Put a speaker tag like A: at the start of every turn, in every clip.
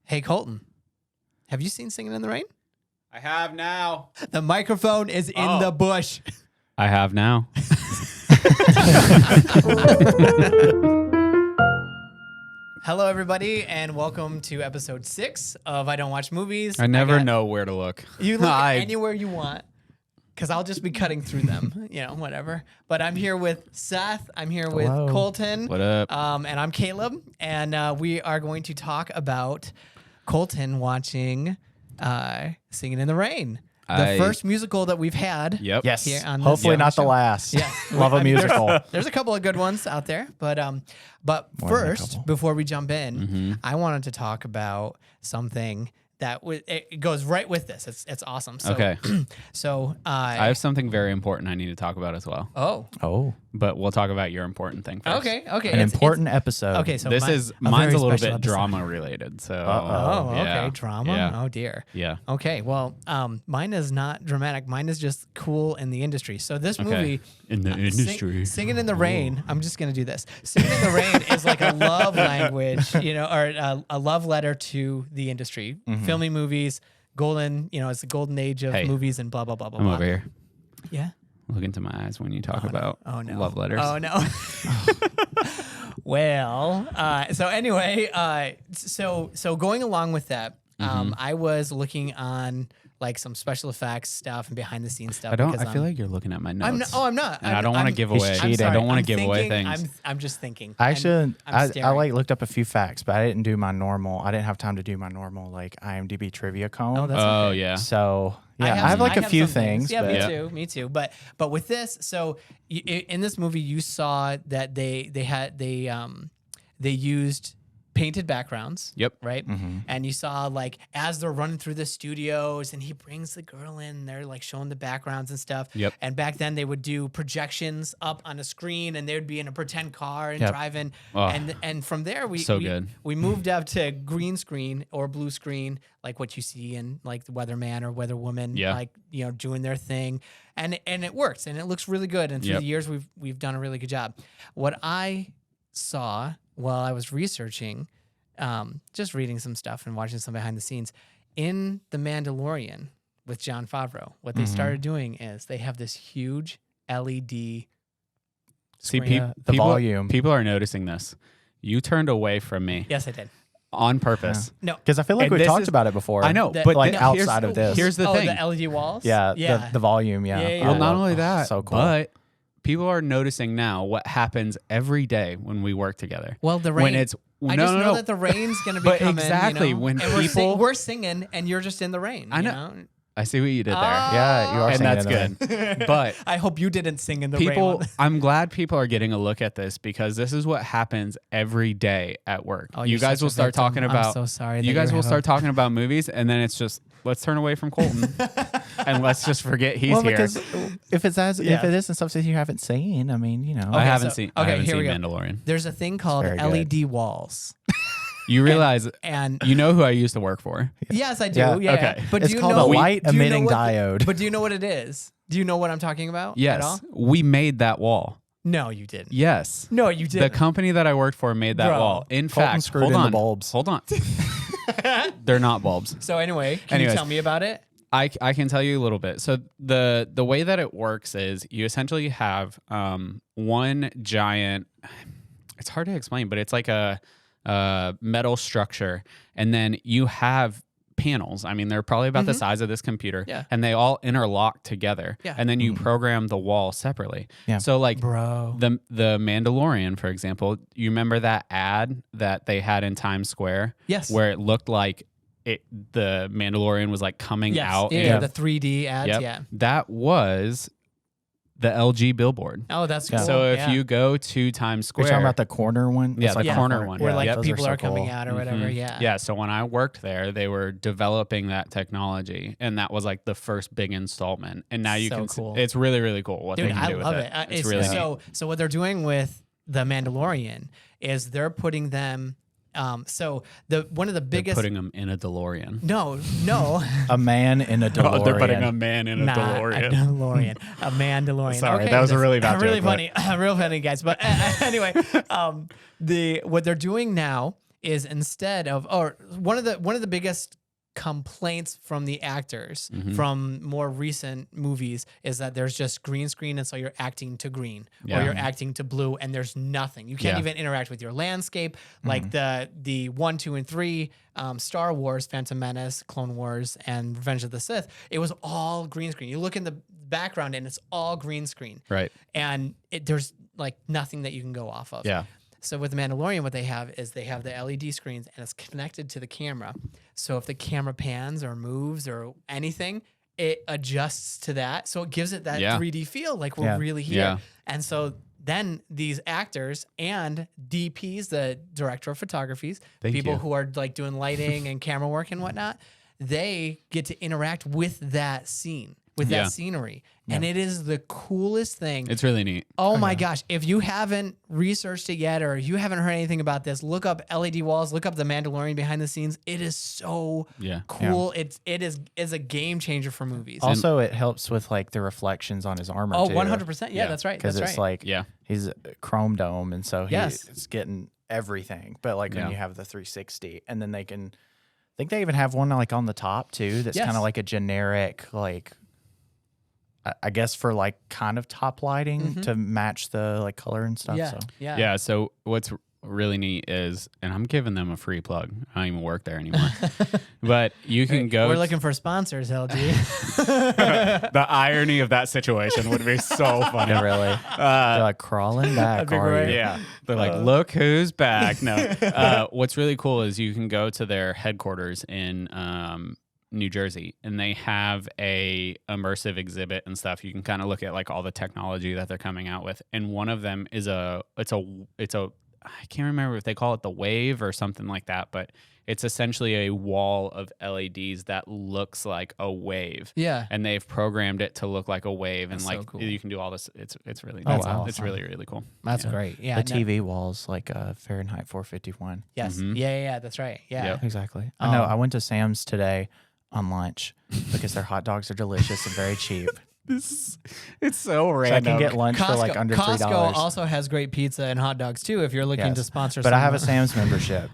A: Hey, Colton, have you seen Singin' in the Rain?
B: I have now.
A: The microphone is in the bush.
B: I have now.
A: Hello, everybody, and welcome to episode 6 of I Don't Watch Movies.
B: I never know where to look.
A: You look anywhere you want, because I'll just be cutting through them, whatever. But I'm here with Seth. I'm here with Colton.
B: What up?
A: And I'm Caleb. And we are going to talk about Colton watching Singin' in the Rain. The first musical that we've had.
B: Yep.
C: Yes.
A: Here on
C: Hopefully not
A: show.
C: the last.
A: Yes.
C: Love a musical.
A: There's a couple of good ones out there, but first, before we jump in, I wanted to talk about something that it goes right with this. It's awesome. So,
B: Okay.
A: So
B: I have something very important I need to talk about as well.
C: Oh.
B: But we'll talk about your important thing first.
A: Okay.
C: An important episode.
A: Okay, so
B: Mine's a little bit drama related. So
A: okay, drama.
B: Yeah.
A: Oh dear.
B: Yeah.
A: Okay, well, mine is not dramatic. Mine is just cool in the industry. So this movie,
B: in the industry,
A: Singin' in the Rain. I'm just gonna do this. Singin' in the Rain is like a love language, or a love letter to the industry, filming movies. Golden, it's the golden age of movies and blah blah blah blah.
B: I'm
A: blah.
B: over here.
A: Yeah.
B: Look into my eyes when you talk about love letters.
A: Oh no. Well, so anyway, so going along with that, I was looking on like some special effects stuff and behind the scenes stuff.
B: I feel like you're looking at my notes.
A: I'm not.
B: And I don't want to give away.
C: I
B: don't want to give away things.
A: I'm just thinking.
C: Actually, I
A: staring.
C: looked up a few facts, but I didn't do my normal. I didn't have time to do my normal like IMDb trivia comb.
A: Oh, that's
B: Oh
A: okay.
B: yeah.
C: So I have a few
A: some
C: things.
A: Yeah,
C: but
A: me too. But with this, so in this movie, you saw that they used painted backgrounds.
B: Yep.
A: Right. And you saw like as they're running through the studios, and he brings the girl in, and they're like showing the backgrounds and stuff.
B: Yep.
A: And back then they would do projections up on a screen, and they would be in a pretend car and driving.
B: Oh,
A: and from there we moved up to green screen or blue screen, like what you see in like the Weatherman or Weatherwoman, like doing their thing, and it works and it looks really good. And through the years we've done a really good job. What I saw while I was researching, just reading some stuff and watching some behind the scenes in The Mandalorian with Jon Favreau, what they started doing is they have this huge LED screen.
C: the volume.
B: People are noticing this. You turned away from me.
A: Yes, I did.
B: On purpose.
A: No,
C: because I feel like we talked about it before.
B: I know,
C: but like outside of this.
B: Here's the thing.
A: the LED walls.
C: Yeah. The volume. Yeah.
B: Well, not only that,
C: so cool.
B: but people are noticing now what happens every day when we work together.
A: Well, the rain.
B: When it's
A: I just know that the rain's going to be
B: but
A: coming.
B: exactly when
A: and
B: people
A: we're singing and you're just in the rain.
B: I know. I see what you did there.
C: Yeah, you are,
B: and
C: singing
B: that's
C: in the
B: good.
C: rain.
B: But
A: I hope you didn't sing in the rain.
B: I'm glad people are getting a look at this because this is what happens every day at work.
A: Oh,
B: you guys will start talking about.
A: I'm so sorry.
B: You guys will start talking about movies, and then it's just let's turn away from Colton and let's just forget he's here.
C: Because if it isn't something you haven't seen, I mean,
B: I haven't seen Mandalorian.
A: There's a thing called LED walls.
B: You realize,
A: and
B: you know who I used to work for.
A: Yes, I do. Yeah.
B: Okay.
A: But
C: it's called a light emitting diode.
A: But do you know what it is? Do you know what I'm talking about?
B: Yes.
A: At all?
B: We made that wall.
A: No, you didn't.
B: Yes.
A: No, you didn't.
B: The company that I worked for made that wall. In
C: Colton
B: fact,
C: screwed in the bulbs.
B: Hold on. They're not bulbs.
A: So anyway, can you tell me about it?
B: I can tell you a little bit. So the way that it works is you essentially have one giant. It's hard to explain, but it's like a metal structure, and then you have panels. I mean, they're probably about the size of this computer, and they all interlock together. And then you program the wall separately. So like the Mandalorian, for example, you remember that ad that they had in Times Square?
A: Yes.
B: Where it looked like the Mandalorian was like coming out.
A: Yeah, the 3D ads. Yeah.
B: That was the LG billboard.
A: Oh, that's cool.
B: So if you go to Times Square,
C: you're talking about the corner one.
B: Yeah, the corner one,
A: where like
C: those
A: people are
C: so
A: coming
C: cool.
A: out or whatever. Yeah.
B: Yeah. So when I worked there, they were developing that technology, and that was like the first big installment. And now you can.
A: Cool.
B: It's really, really cool what
A: Dude,
B: they can do with it.
A: I love it.
B: It's really neat.
A: So what they're doing with the Mandalorian is they're putting them. So one of the biggest
B: putting them in a DeLorean.
A: No.
C: A man in a DeLorean.
B: Oh, they're putting a man in a DeLorean.
A: A DeLorean. A man DeLorean.
B: Sorry,
A: okay,
B: that was a really bad
A: really
B: joke,
A: funny. Real funny, guys. But anyway, what they're doing now is instead of, or one of the biggest complaints from the actors from more recent movies is that there's just green screen, and so you're acting to green or you're acting to blue, and there's nothing. You can't even interact with your landscape. Like the 1, 2, and 3 Star Wars, Phantom Menace, Clone Wars, and Revenge of the Sith, it was all green screen. You look in the background and it's all green screen.
B: Right.
A: And there's like nothing that you can go off of.
B: Yeah.
A: So with The Mandalorian, what they have is they have the LED screens and it's connected to the camera. So if the camera pans or moves or anything, it adjusts to that. So it gives it that 3D feel, like we're really here. Yeah. And so then these actors and DPs, the director of photography, people who are like doing lighting and camera work and whatnot, they get to interact with that scene, with that scenery. Yeah. And it is the coolest thing.
B: It's really neat.
A: Oh my gosh. If you haven't researched it yet, or you haven't heard anything about this, look up LED walls, look up The Mandalorian behind the scenes. It is so cool. Yeah. It is a game changer for movies.
C: Also, it helps with like the reflections on his armor.
A: Oh,
C: too.
A: 100%. Yeah, that's right.
C: Because it's like, he's a chrome dome. And so he's getting everything. But like when you have the 360, and then they can, I think they even have one like on the top too. That's kind of like a generic, like, I guess for like kind of top lighting to match the like color and stuff.
B: Yeah. So what's really neat is, and I'm giving them a free plug. I don't even work there anymore, but you can go.
A: We're looking for sponsors, LG.
B: The irony of that situation would be so funny.
C: Really. They're like crawling back.
B: Yeah. They're like, look who's back. No. What's really cool is you can go to their headquarters in New Jersey, and they have a immersive exhibit and stuff. You can kind of look at like all the technology that they're coming out with, and one of them is it's a I can't remember if they call it the Wave or something like that, but it's essentially a wall of LEDs that looks like a wave.
A: Yeah,
B: and they've programmed it to look like a wave. That's, and like so cool. You can do all this. It's really awesome. It's really, really cool.
A: That's great. Yeah,
C: the TV walls like Fahrenheit 451.
A: Yes. Yeah, that's right. Yeah,
C: exactly. I know. I went to Sam's today on lunch because their hot dogs are delicious and very cheap.
B: It's so random.
C: So I can get lunch for like under $3.
A: Costco also has great pizza and hot dogs too if you're looking to sponsor.
C: But I have a Sam's membership,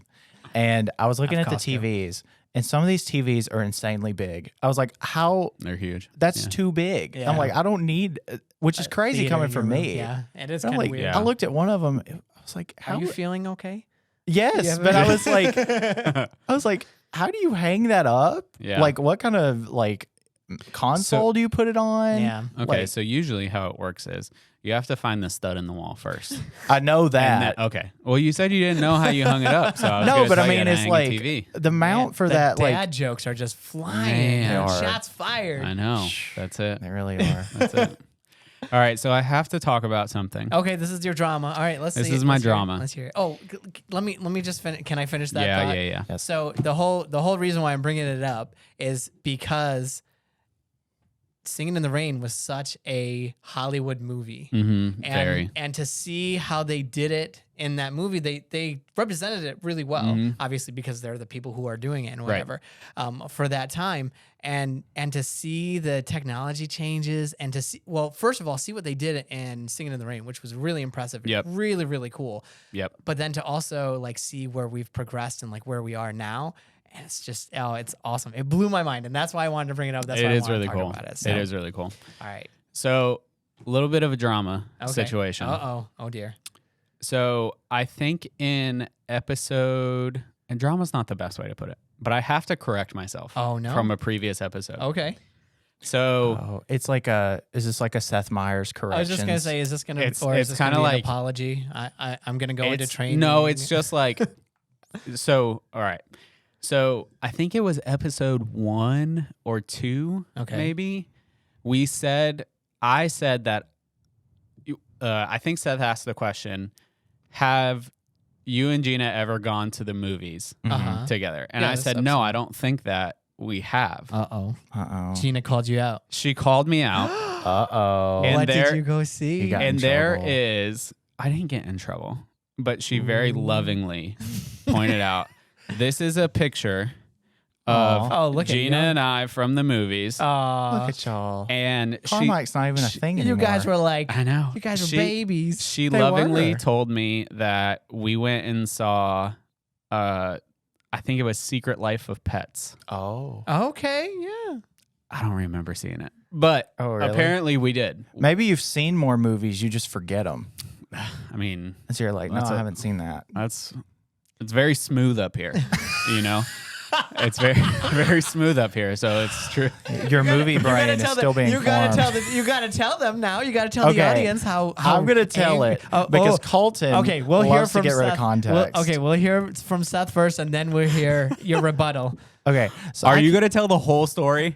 C: and I was looking at the TVs, and some of these TVs are insanely big. I was like, how?
B: They're huge.
C: That's too big. Yeah. I'm like, I don't need, which is crazy coming from me.
A: Yeah, it is kind of weird.
C: I looked at one of them. I was like,
A: how are you feeling okay?
C: Yes, but I was like, how do you hang that up?
B: Yeah.
C: Like, what kind of like console do you put it on?
A: Yeah.
B: Okay, so usually how it works is you have to find the stud in the wall first.
C: I know that.
B: Okay. Well, you said you didn't know how you hung it up, so I was
C: no, but I mean,
B: it's
C: like
B: TV.
C: The mount for that.
A: Dad
C: like
A: jokes are just flying. Shots fired.
B: I know. That's it.
C: They really are.
B: That's it. All right, so I have to talk about something.
A: Okay, this is your drama. All right, let's see.
B: This is my drama.
A: Let's hear it. Oh, let me just finish. Can I finish that thought?
B: Yeah.
C: Yes.
A: So the whole reason why I'm bringing it up is because Singin' in the Rain was such a Hollywood movie. And to see how they did it in that movie, they represented it really well, obviously because they're the people who are doing it and whatever, for that time. And to see the technology changes and to see, well, first of all, see what they did in Singin' in the Rain, which was really impressive.
B: Yep.
A: Really, really cool.
B: Yep.
A: But then to also like see where we've progressed and like where we are now. And it's just, it's awesome. It blew my mind. And that's why I wanted to bring it up. That's why I wanted to talk about it. So.
B: It is really cool.
A: All right.
B: So a little bit of a drama situation.
A: Oh dear.
B: So I think in episode, and drama's not the best way to put it, but I have to correct myself.
A: Oh no.
B: From a previous episode.
A: Okay.
C: So it's like is this like a Seth Meyers correction?
A: I was just gonna say, is this gonna,
B: it's
A: kind of like an apology? I'm gonna go into training.
B: No, it's just like, so, all right. So I think it was episode 1 or 2, maybe. I said that, I think Seth asked the question, have you and Gina ever gone to the movies together? And I said, no, I don't think that we have.
A: Uh-oh. Gina called you out.
B: She called me out.
C: Uh-oh.
A: What did you go see?
B: And there is, I didn't get in trouble, but she very lovingly pointed out, this is a picture of Gina and I from the movies.
C: Look at y'all.
B: And
C: Carmike's not even a thing anymore.
A: You guys were like,
B: I know.
A: You guys were babies.
B: She lovingly told me that we went and saw I think it was Secret Life of Pets.
C: Oh.
A: Okay, yeah.
B: I don't remember seeing it, but
C: really?
B: Apparently we did.
C: Maybe you've seen more movies, you just forget them.
B: I mean,
C: so you're like, no, I haven't seen that.
B: It's very smooth up here, you know. It's very smooth up here, so it's true.
C: Your movie brain is still being formed.
A: You got to tell them now. You got to tell the audience how
C: I'm going to tell it because Colton
A: we'll hear
C: loves
A: from
C: to get rid of
A: Seth.
C: context.
A: We'll hear from Seth first, and then we'll hear your rebuttal.
C: Okay. So
B: are you going to tell the whole story?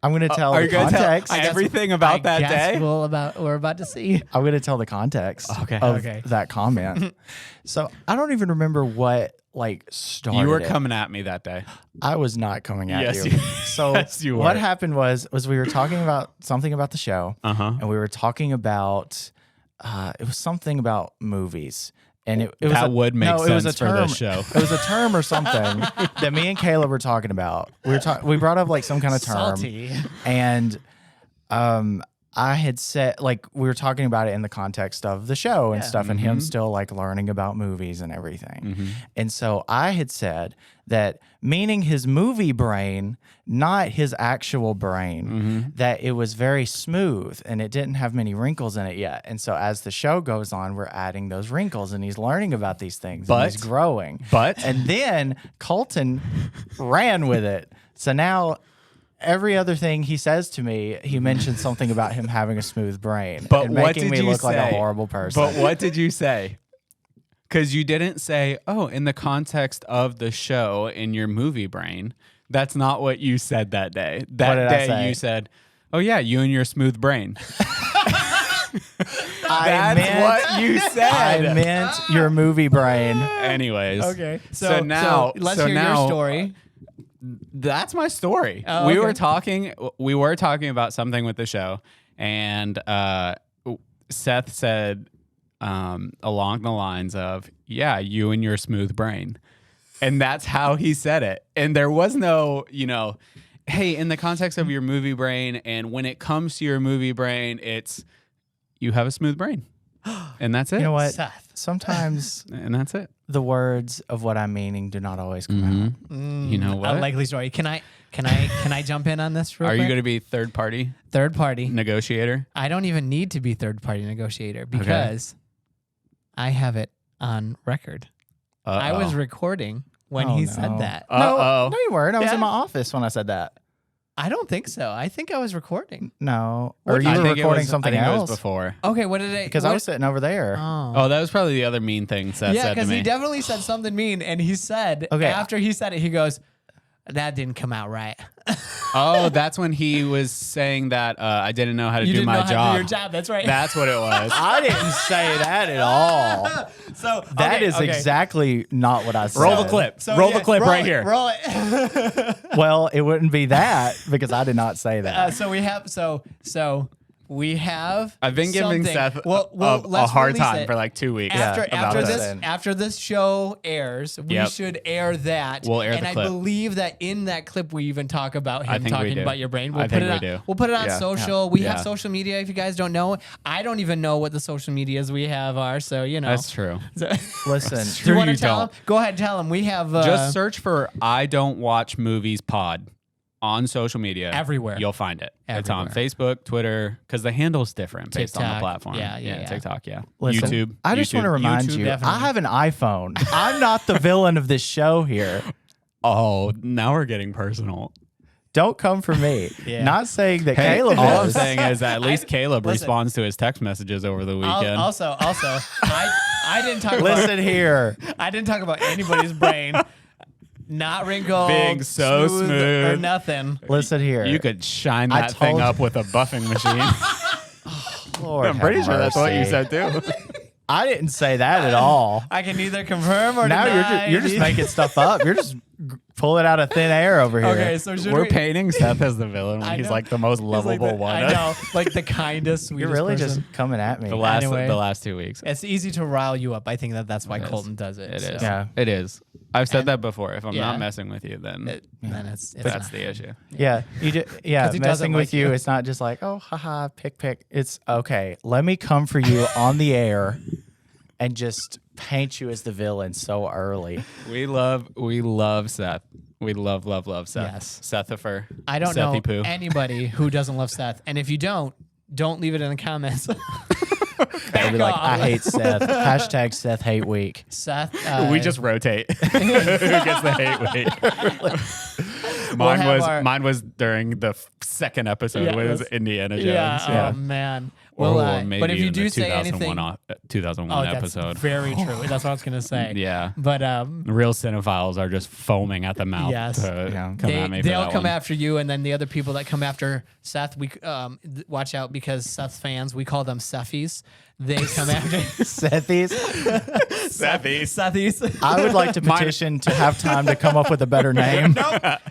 C: I'm going to tell the context.
B: Everything about that day?
A: We're about to see.
C: I'm going to tell the context of that comment. So I don't even remember what started.
B: You were coming at me that day.
C: I was not coming at you. So
B: yes, you were.
C: What happened was we were talking about something about the show, and we were talking about it was something about movies. And it was
B: would make sense
C: it was a term,
B: for this show.
C: It was a term or something that me and Caleb were talking about. We brought up some kind of term.
A: Salty.
C: And I had said, we were talking about it in the context of the show and stuff, and him still learning about movies and everything. And so I had said that, meaning his movie brain, not his actual brain, that it was very smooth and it didn't have many wrinkles in it yet. And so as the show goes on, we're adding those wrinkles and he's learning about these things and he's growing. And then Colton ran with it. So now every other thing he says to me, he mentions something about him having a smooth brain,
B: but
C: and
B: what
C: making
B: did
C: me
B: you
C: look
B: say?
C: like a horrible person.
B: But what did you say? Because you didn't say, "Oh, in the context of the show in your movie brain." That's not what you said that day. That day you said, "Oh yeah, you and your smooth brain." That's what you said.
C: I meant your movie brain.
B: Anyways,
A: okay.
B: So now
A: let's hear your story.
B: That's my story.
A: Oh,
B: we were talking about something with the show, and Seth said along the lines of, "Yeah, you and your smooth brain," and that's how he said it. And there was no, hey, in the context of your movie brain, and when it comes to your movie brain, it's you have a smooth brain, and that's it.
C: You know what?
A: Seth.
C: Sometimes,
B: and that's it.
C: The words of what I'm meaning do not always come out.
B: You know what?
A: Unlikely story. Can I jump in on this real quick?
B: Are you going to be third party negotiator?
A: I don't even need to be third party negotiator because I have it on record. I was recording when he said that.
C: No, you weren't. I was in my office when I said that.
A: I don't think so. I think I was recording.
C: No. Or you were recording something else?
B: I think it was before.
A: Okay, what did it?
C: Because I was sitting over there.
B: Oh, that was probably the other mean thing Seth said to me.
A: Yeah, because he definitely said something mean, and he said, after he said it, he goes, "That didn't come out right."
B: Oh, that's when he was saying that I didn't know how to do my job.
A: You didn't know how to do your job. That's right.
B: That's what it was.
C: I didn't say that at all.
A: So
C: that is exactly not what I said.
B: Roll the clip. Roll the clip right here.
A: Roll it.
C: Well, it wouldn't be that because I did not say that.
A: We have.
B: I've been giving Seth a hard time for 2 weeks.
A: After this show airs, we should air that.
B: We'll air
A: and
B: the clip.
A: I believe that in that clip we even talk about him talking about your brain.
B: We'll put
A: it on social. We have social media. If you guys don't know, I don't even know what the social medias we have are. So
B: that's true.
C: Listen,
A: do you want to tell them? Go ahead, tell them. We have
B: just search for "I Don't Watch Movies" pod. On social media.
A: Everywhere.
B: You'll find it.
A: Everywhere.
B: It's on Facebook, Twitter, because the handle's different based on the platform.
A: Yeah.
B: TikTok, yeah.
C: Listen,
B: YouTube.
C: I just want to remind you, definitely. I have an iPhone. I'm not the villain of this show here.
B: Oh, now we're getting personal.
C: Don't come for me. Not saying that Caleb
B: all I'm saying is that at least Caleb responds to his text messages over the weekend.
A: Also, I didn't talk about...
C: Listen here.
A: I didn't talk about anybody's brain. Not wrinkled,
B: being so smooth
A: or nothing.
C: Listen here.
B: You could shine that thing up with a buffing machine.
C: Lord,
B: I'm pretty sure that's what you said too.
C: I didn't say that at all.
A: I can neither confirm or
C: deny. Now you're just making stuff up. You're just pulling out of thin air over here.
A: Okay, so
B: we're painting Seth as the villain when he's the most lovable one.
A: I know, the kindest, sweetest
C: You're really
A: person.
C: just coming at me.
B: The last 2 weeks.
A: It's easy to rile you up. I think that's why Colton does it.
B: It is. Yeah, it is. I've said that before. If I'm not messing with you, then
A: that's
B: the issue.
C: Yeah, messing with you. It's not just like, oh, haha, pick. It's okay. Let me come for you on the air and just paint you as the villain so early.
B: We love Seth. We love Seth.
A: Yes.
B: Sethifer.
A: I don't know anybody who doesn't love Seth. And if you don't leave it in the comments.
C: They'll be like, I hate Seth. Hashtag Seth Hate Week.
A: Seth.
B: We just rotate. Who gets the hate week? Mine was during the second episode when it was Indiana Jones.
A: Yeah. Oh man.
B: Well,
A: but if you do say anything,
B: 2001 episode.
A: That's very true. That's what I was gonna say.
B: Yeah.
A: But
B: real cinephiles are just foaming at the mouth.
A: Yes.
B: To come at me.
A: They'll come after you, and then the other people that come after Seth, we watch out because Seth's fans, we call them Sethies. They come after
C: Sethies.
A: Sethies.
C: I would like to petition to have time to come up with a better name.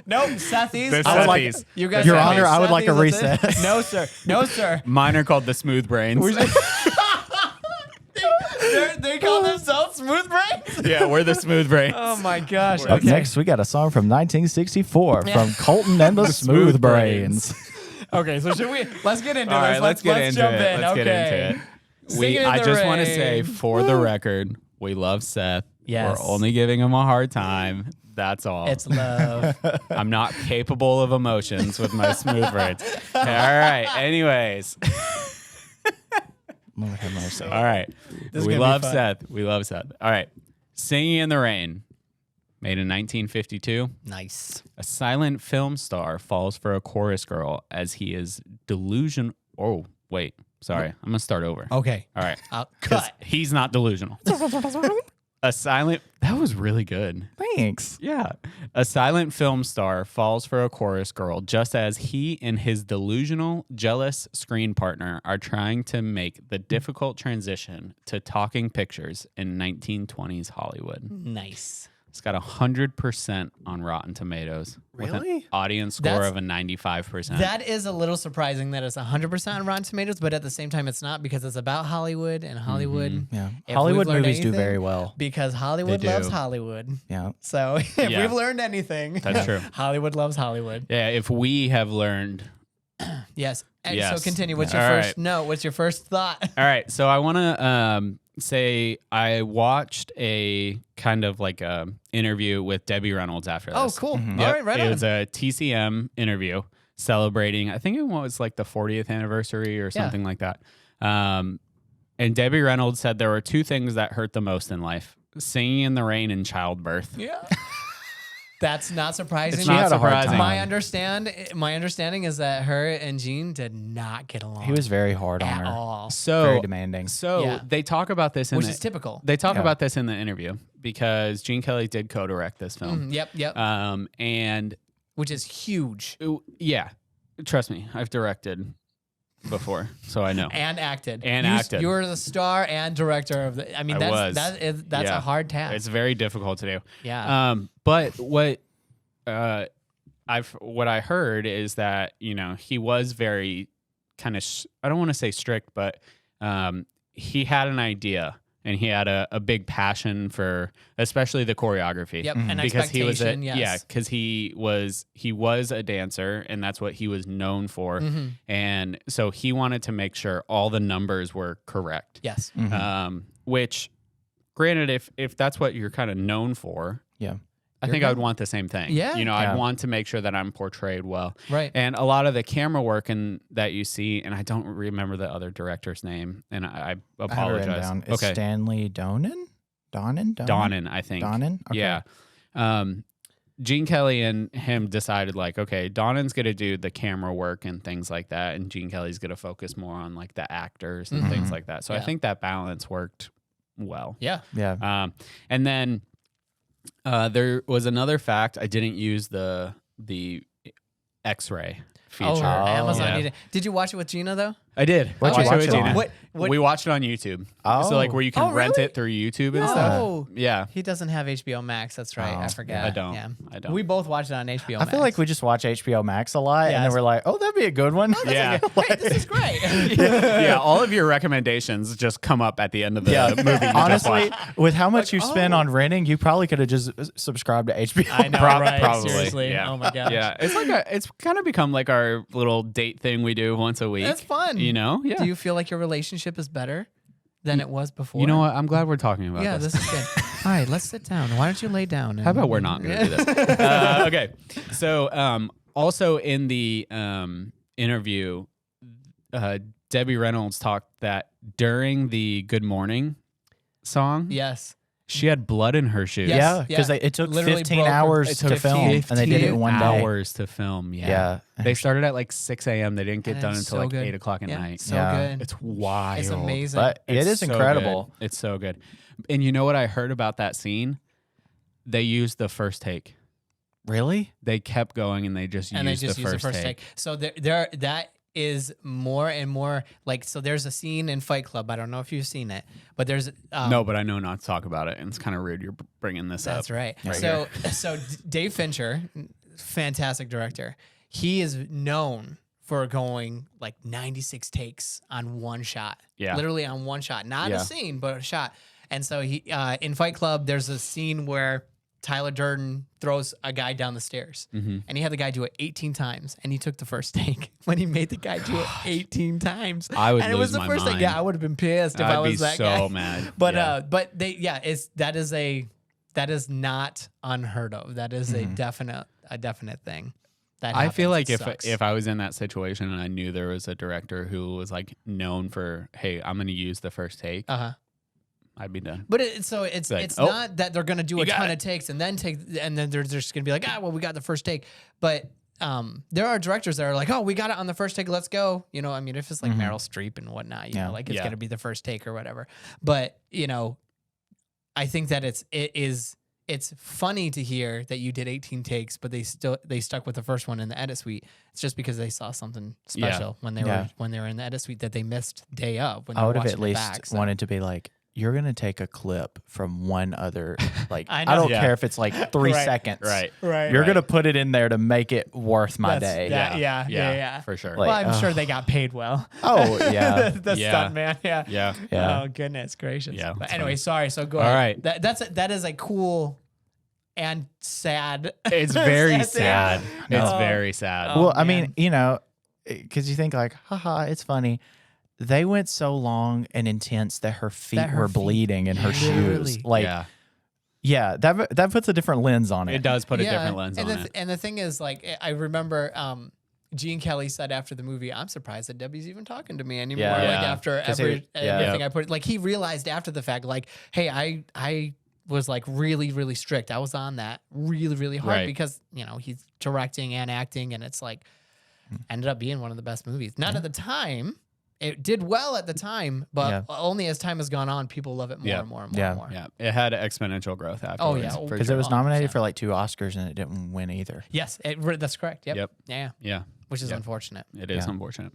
A: Nope. Sethies.
B: I would like,
A: you guys,
C: Your Honor, I would like a recess.
A: No, sir.
B: Mine are called the Smooth Brains.
A: They call themselves Smooth Brains?
B: Yeah, we're the Smooth Brains.
A: Oh my gosh.
C: Up next, we got a song from 1964 from Colton and the Smooth Brains.
A: Okay, so let's get into
B: All
A: this.
B: right, let's get into it. Let's get into it. I just want to say, for the record, we love Seth.
A: Yes.
B: We're only giving him a hard time. That's all.
A: It's love.
B: I'm not capable of emotions with my Smooth Brains. All right. Anyways.
C: Lord have mercy.
B: All right. We love Seth. All right. Singing in the Rain. Made in 1952.
A: Nice.
B: A silent film star falls for a chorus girl as he is delusional. Oh, wait. Sorry. I'm going to start over.
A: Okay.
B: All right.
A: Cut.
B: He's not delusional. That was really good.
C: Thanks.
B: Yeah. A silent film star falls for a chorus girl just as he and his delusional, jealous screen partner are trying to make the difficult transition to talking pictures in 1920s Hollywood.
A: Nice.
B: It's got 100% on Rotten Tomatoes.
C: Really?
B: With an audience score of a 95%.
A: That is a little surprising that it's 100% on Rotten Tomatoes, but at the same time, it's not because it's about Hollywood and Hollywood.
C: Mm-hmm. Yeah. Hollywood movies do very well.
A: Because Hollywood loves Hollywood.
C: Yeah.
A: So if we've learned anything,
B: that's true.
A: Hollywood loves Hollywood.
B: Yeah. If we have learned.
A: Yes.
B: Yes.
A: So continue. What's your first note? What's your first thought?
B: All right. So I want to say I watched a kind of like a interview with Debbie Reynolds after this.
A: Oh, cool. Mm-hmm. All right,
B: It was a TCM interview celebrating, I think it was like the 40th anniversary or something like that. And Debbie Reynolds said there were two things that hurt the most in life: singing in the rain and childbirth.
A: Yeah. That's not surprising.
B: It's not surprising.
A: My understanding is that her and Gene did not get along.
C: He was very hard on her.
A: All.
B: So
C: very demanding.
B: So they talk about this
A: which is typical.
B: They talk about this in the interview because Gene Kelly did co-direct this film.
A: Yep.
B: And
A: which is huge.
B: Yeah. Trust me, I've directed before, so I know.
A: And acted.
B: Acted.
A: You were the star and director of the. I mean, that's a hard task.
B: It's very difficult to do.
A: Yeah.
B: But what I heard is that he was very kind of I don't want to say strict, but he had an idea. And he had a big passion for, especially the choreography.
A: Yep, and
B: because he was
A: because
B: he was a dancer, and that's what he was known for.
A: Mm-hmm.
B: And so he wanted to make sure all the numbers were correct.
A: Yes.
C: Mm-hmm.
B: Which, granted, if that's what you're kind of known for,
C: yeah,
B: I think I would want the same thing.
A: Yeah.
B: I'd want to make sure that I'm portrayed well.
A: Right.
B: And a lot of the camera work that you see, and I don't remember the other director's name, and I apologize.
C: It's Stanley Donen,
B: I think.
C: Donen? Okay.
B: Yeah. Gene Kelly and him decided okay, Donen's going to do the camera work and things like that, and Gene Kelly's going to focus more on the actors and things like that. So I think that balance worked well.
A: Yeah.
C: Yeah.
B: And then there was another fact. I didn't use the X-ray feature.
A: Oh, Amazon. Did you watch it with Gina though?
B: I did.
C: What'd you watch it on?
A: What?
B: We watched it on YouTube.
C: Oh.
B: So where you can rent it through YouTube and stuff. Yeah.
A: He doesn't have HBO Max. That's right. I forgot.
B: I don't.
A: Yeah.
B: I don't.
A: We both watched it on HBO Max.
C: I feel like we just watch HBO Max a lot, and then we're like, oh, that'd be a good one.
B: Yeah.
A: Hey, this is great.
B: Yeah. All of your recommendations just come up at the end of the movie.
C: Honestly, with how much you spend on renting, you probably could have just subscribed to HBO.
A: I know, right?
B: Probably.
A: Seriously.
B: Yeah.
A: Oh my gosh.
B: Yeah. It's kind of become like our little date thing we do once a week.
A: That's fun.
B: Yeah.
A: Do you feel like your relationship is better? than it was before.
B: You know what? I'm glad we're talking about
A: this. Yeah, this is good. All right, let's sit down. Why don't you lay down?
B: How about we're not going to do this? Okay. So also in the interview, Debbie Reynolds talked that during the Good Morning song,
A: yes,
B: she had blood in her shoes.
C: Yeah, because it took literally 15 hours to film, and they did it in 1 day.
B: Hours to film, yeah. They started at like 6 a.m. They didn't get done until like 8 o'clock at night.
A: So good.
B: It's wild.
A: It's amazing.
C: But it is incredible.
B: It's so good. And you know what I heard about that scene? They used the first take.
C: Really?
B: They kept going and they just used the first take.
A: So that is more and more like, so there's a scene in Fight Club. I don't know if you've seen it, but there's
B: no, but I know not to talk about it, and it's kind of rude you're bringing this up.
A: That's right. So Dave Fincher, fantastic director. He is known for going like 96 takes on one shot. Yeah, literally on one shot, not a scene, but a shot. And so he in Fight Club, there's a scene where Tyler Durden throws a guy down the stairs, and he had the guy do it 18 times, and he took the first take when he made the guy do it 18 times.
B: I would
A: and it was the first take. Yeah, I would have been pissed if I was that guy.
B: I'd be so mad.
A: But that is not unheard of. That is a definite thing. That
B: I feel like if I was in that situation and I knew there was a director who was like known for, hey, I'm going to use the first take. I'd be done.
A: But it's like, not that they're going to do a ton of takes and then they're just going to be like, we got the first take. But there are directors that are like, we got it on the first take, let's go. You know, I mean, if it's like Meryl Streep and whatnot, you know, like it's going to be the first take or whatever. But, you know, I think that it's funny to hear that you did 18 takes, but they stuck with the first one in the edit suite. It's just because they saw something special when they were in the edit suite that they missed day of. When
C: I would have at least wanted to be like, you're going to take a clip from one other, like, I don't care if it's like 3 seconds.
B: Right.
C: You're going to put it in there to make it worth my day.
A: Yeah.
B: For sure.
A: Like, well, I'm sure they got paid well.
C: Oh, yeah.
A: the stunt man. Yeah. Oh, goodness gracious.
B: Yeah.
A: But anyway, sorry. So go ahead. All right. That is a cool and sad.
B: It's very sad. It's very sad.
C: Well, I mean, you know, because you think like, haha, it's funny. They went so long and intense that her feet were bleeding in her shoes. Like, that puts a different lens on it.
B: It does put a different lens on it.
A: And the thing is, like, I remember Gene Kelly said after the movie, I'm surprised that Debbie's even talking to me anymore. Like, after everything I put, like, he realized after the fact, like, hey, I was like really, really strict. I was on that really, really hard because, you know, he's directing and acting, and it's like, ended up being one of the best movies. Not at the time. It did well at the time, but only as time has gone on, people love it more and more and more and more.
B: Yeah, it had exponential growth afterwards.
A: Oh, yeah.
C: Because it was nominated for like 2 Oscars and it didn't win either.
A: Yes, that's correct. Yep. Yeah. Which is unfortunate.
B: It is unfortunate.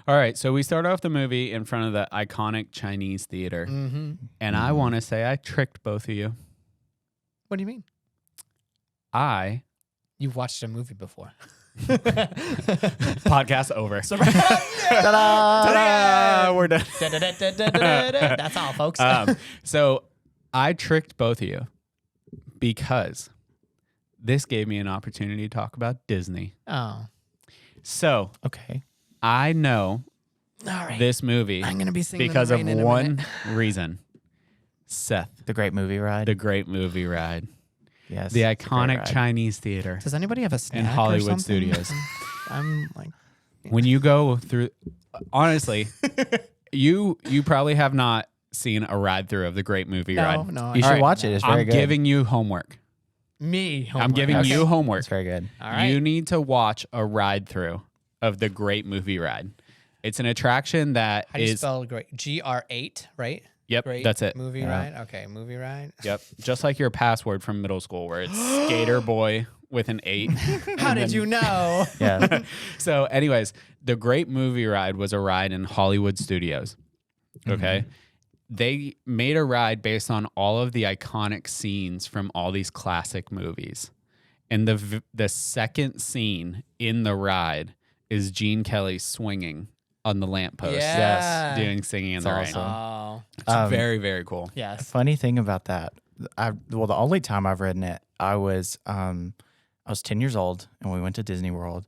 B: All right, so we start off the movie in front of the iconic Chinese theater. And I want to say I tricked both of you.
A: What do you mean? You've watched a movie before.
B: Podcast over.
C: Ta-da!
B: We're done.
A: That's all, folks.
B: So I tricked both of you because this gave me an opportunity to talk about Disney.
A: Oh.
B: So I know this movie
A: I'm gonna be singing
B: because of one reason. Seth.
C: The Great Movie Ride.
B: The Great Movie Ride.
C: Yes,
B: the iconic Chinese theater.
A: Does anybody have a snack
B: in Hollywood Studios?
A: I'm like,
B: when you go through, honestly, you probably have not seen a ride through of the Great Movie Ride.
A: No,
C: you should watch it. It's very good.
B: I'm giving you homework.
A: I'm
B: giving you homework.
C: It's very good.
A: All right.
B: You need to watch a ride through of the Great Movie Ride. It's an attraction that
A: How do you spell great? GR8, right?
B: Yep,
A: Great
B: that's it.
A: Movie ride? Okay, movie ride.
B: Yep, just like your password from middle school where it's Skater Boy with an 8.
A: How did you know?
C: Yeah.
B: So anyways, the Great Movie Ride was a ride in Hollywood Studios. Okay. They made a ride based on all of the iconic scenes from all these classic movies. And the second scene in the ride is Gene Kelly swinging on the lamppost.
A: Yes.
B: Doing Singing in the Rain.
A: Oh.
B: It's very, very cool.
A: Yes.
C: Funny thing about that, the only time I've ridden it, I was 10 years old and we went to Disney World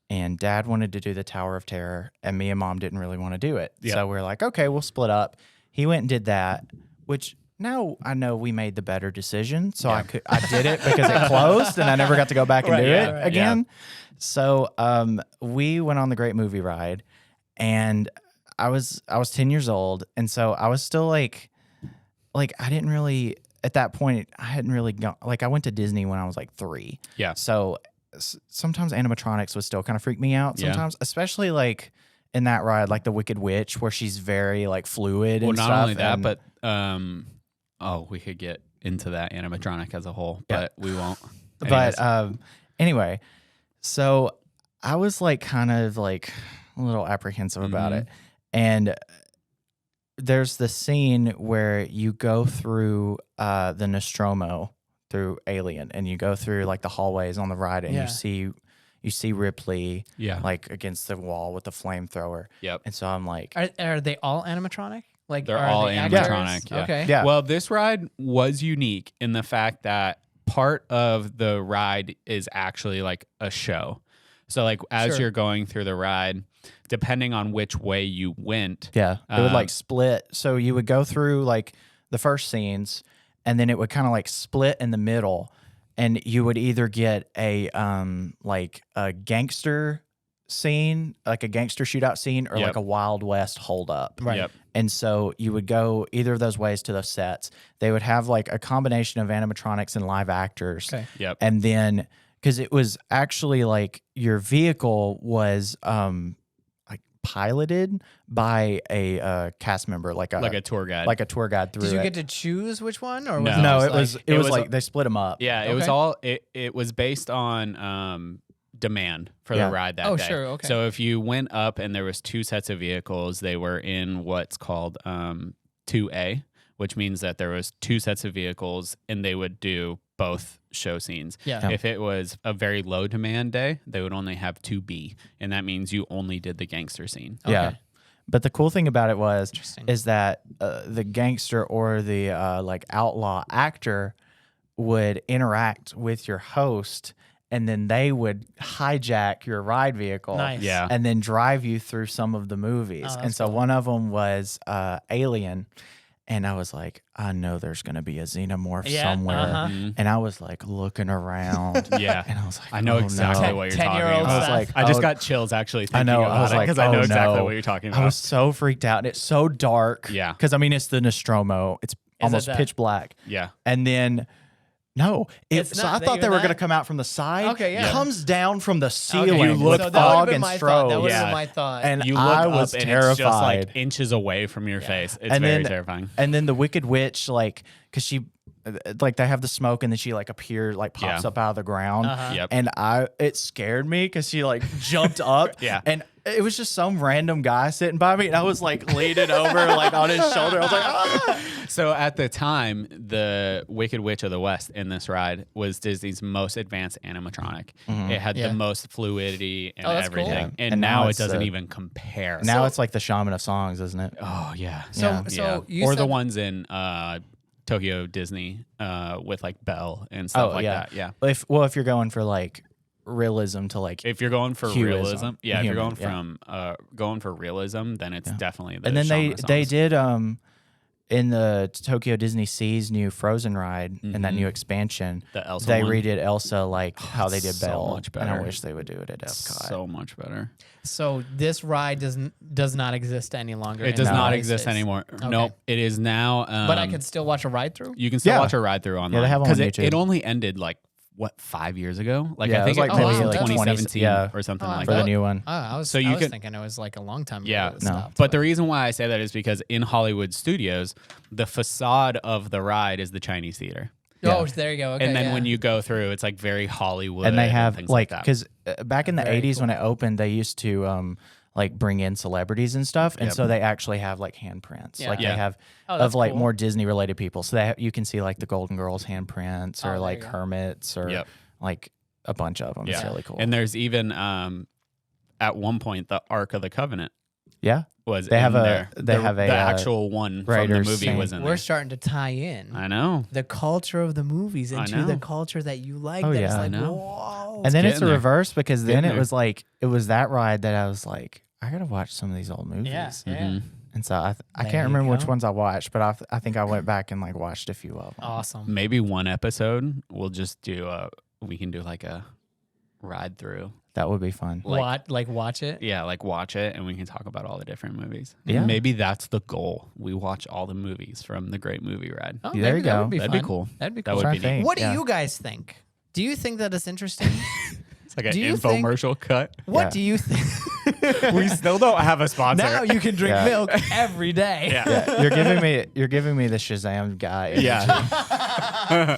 C: and Dad wanted to do the Tower of Terror and me and Mom didn't really want to do it. Yep. So we were like, okay, we'll split up. he went and did that, which now I know we made the better decision. So I did it because it closed and I never got to go back and do it again. Yeah. So we went on the Great Movie Ride, and I was 10 years old, and so I was still like I didn't really at that point I hadn't really gone, I went to Disney when I was like 3.
B: Yeah.
C: So sometimes animatronics would still kind of freak me out sometimes, especially like in that ride, like the Wicked Witch, where she's very like fluid.
B: Well,
C: and
B: not
C: stuff,
B: only that, but we could get into that animatronic as a whole, but we won't.
C: But anyway, so I was like kind of like a little apprehensive about it. And there's the scene where you go through the Nostromo through Alien, and you go through like the hallways on the ride, and you see Ripley like against the wall with the flamethrower.
B: Yep.
C: And so I'm like,
A: are they all animatronic? Like
B: they're all animatronic. Yeah.
A: Okay.
C: Yeah.
B: Well, this ride was unique in the fact that part of the ride is actually like a show. So like as you're going through the ride, depending on which way you went,
C: it would like split. So you would go through like the first scenes, and then it would kind of like split in the middle, and you would either get a like a gangster scene, like a gangster shootout scene, or like a Wild West hold up.
A: Right. Yep.
C: And so you would go either of those ways to those sets. They would have like a combination of animatronics and live actors.
A: Okay.
B: Yep.
C: And then because it was actually like your vehicle was like piloted by a cast member, like a tour guide, through.
A: Did you get to choose which one, or
C: no? It was like they split them up.
B: Yeah, it was all it was based on demand for the ride that day.
A: Sure, okay.
B: So if you went up and there was 2 sets of vehicles, they were in what's called 2A, which means that there was 2 sets of vehicles and they would do both show scenes.
A: Yeah.
B: If it was a very low demand day, they would only have 2B, and that means you only did the gangster scene.
A: Okay.
C: Yeah. But the cool thing about it is that the gangster or the like outlaw actor would interact with your host, and then they would hijack your ride vehicle, and then drive you through some of the movies. And so one of them was Alien, and I was like, I know there's going to be a xenomorph somewhere. And I was like looking around.
B: And
C: I was like,
B: I know exactly what you're talking about.
A: I was
B: like, I just got chills actually thinking about it because I know exactly what you're talking about.
C: I was so freaked out. And it's so dark.
B: Yeah.
C: Because I mean, it's the Nostromo. It's almost pitch black.
B: Yeah.
C: And then no, so I thought they were going to come out from the side.
A: Okay, yeah.
C: Comes down from the ceiling.
B: You look
C: fog and strobe.
A: That would have been my thought.
C: And
B: you look
C: I was
B: up and
C: terrified.
B: it's just like inches away from your face. It's very terrifying.
C: And then the Wicked Witch, like, because she, like, they have the smoke, and then she like appears, like pops up out of the ground. And it scared me because she like jumped up. And it was just some random guy sitting by me, and I was like leaning over, like on his shoulder. I was like, ah!
B: So at the time, the Wicked Witch of the West in this ride was Disney's most advanced animatronic. It had the most fluidity and everything. Cool. And now it doesn't even compare.
C: Now it's like the Shaman of Songs, isn't it?
B: Oh, yeah.
A: So you
B: or
A: said the
B: ones in Tokyo Disney with like Belle and stuff like that. Yeah.
C: If you're going for like realism to like,
B: if you're going for realism, if you're going from going for realism, then it's definitely the.
C: And then they did in the Tokyo Disney Sea's new Frozen ride and that new expansion,
B: the Elsa
C: they
B: one.
C: redid Elsa like how they did Belle.
B: So much better.
C: And I wish they would do it at Epcot.
B: So much better.
A: So this ride does not exist any longer.
B: It does not exist anymore. Okay. Nope. It is now.
A: But I can still watch a ride through.
B: You can still watch a ride through online.
C: Yeah, they have on YouTube.
B: It only ended like 5 years ago? Like
C: I think
B: it was
C: like
B: 2017 or something like
C: for
B: that.
C: the new one.
A: I was thinking it was like a long time ago.
B: Yeah, no. But the reason why I say that is because in Hollywood studios, the facade of the ride is the Chinese theater.
A: Oh, there you go. Okay,
B: and then when you go through, it's like very Hollywood.
C: And they have
B: and
C: like,
B: that.
C: because back in the 80s when it opened, they used to like bring in celebrities and stuff, and so they actually have like handprints. Like they have of like more Disney related people. So you can see like the Golden Girls handprints or like Hermits or like a bunch of them. It's really cool.
B: And there's even at one point the Ark of the Covenant.
C: Yeah.
B: Was
C: they have
B: there.
C: They have
B: the actual one from the movie was in there.
A: We're starting to tie in.
B: I know
A: the culture of the movies into the culture that you like.
C: Oh,
A: that
C: I
A: know. Whoa.
C: And then it's a reverse because then it was like it was that ride that I was like, I gotta watch some of these old movies.
A: Yeah.
C: And so I can't remember which ones I watched, but I think I went back and like watched a few of them.
A: Awesome.
B: Maybe one episode we'll just do we can do like a ride through.
C: That would be fun.
A: Watch it?
B: Yeah, like watch it and we can talk about all the different movies.
C: Yeah.
B: And maybe that's the goal. We watch all the movies from the Great Movie Ride.
A: Oh,
C: there you go.
A: That'd
B: be cool.
A: That'd be cool.
B: That would be neat.
A: What do you guys think? Do you think that it's interesting?
B: It's like an infomercial cut.
A: What do you think?
B: We still don't have a sponsor.
A: Now you can drink milk every day.
C: Yeah. You're giving me the Shazam guy.
B: Yeah.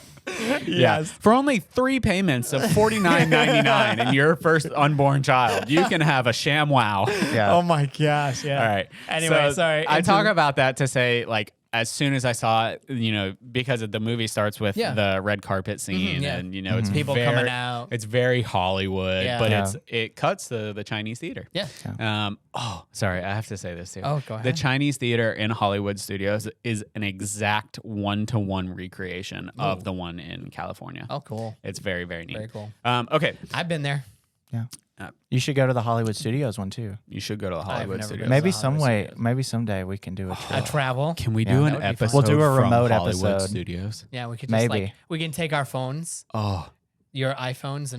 B: Yes. For only 3 payments of $49.99 and your first unborn child, you can have a ShamWow.
C: Yeah.
A: Oh my gosh. Yeah.
B: All right.
A: Anyway,
B: so
A: sorry.
B: I talk about that to say, like, as soon as I saw it, because the movie starts with the red carpet scene, and it's
A: people coming out.
B: It's very Hollywood, but
C: Yeah.
B: it cuts to the Chinese theater.
A: Yeah.
B: Sorry, I have to say this too.
A: Oh, go ahead.
B: The Chinese theater in Hollywood studios is an exact 1-to-1 recreation of the one in California.
A: Oh, cool.
B: It's very, very neat.
A: Very cool.
B: Okay,
A: I've been there.
C: Yeah. You should go to the Hollywood Studios one too.
B: you should go to the Hollywood
A: never
B: studios.
A: been.
C: Maybe someday we can do a trip.
A: A travel.
B: Can we
C: Yeah.
B: do
C: That
B: an
A: would be fun.
B: episode?
C: We'll do a
B: from
C: remote
B: Hollywood
C: episode.
B: Studios.
A: Yeah, we could just
C: Maybe.
A: we can take our phones,
B: Oh,
A: your iPhones,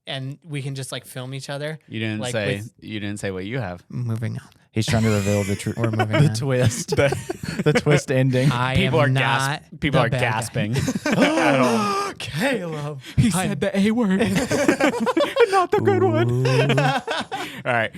A: and we can just like film each other.
B: you didn't
A: Like
B: say
A: with-
B: you didn't say what you have.
A: Moving on.
C: He's trying to reveal the
A: We're moving
C: the
A: on.
C: twist, the twist ending.
B: People are
A: not
B: People
A: the
B: are
A: bad guy.
B: gasping. At all.
A: Caleb.
B: He said the A word, not the good one. All right.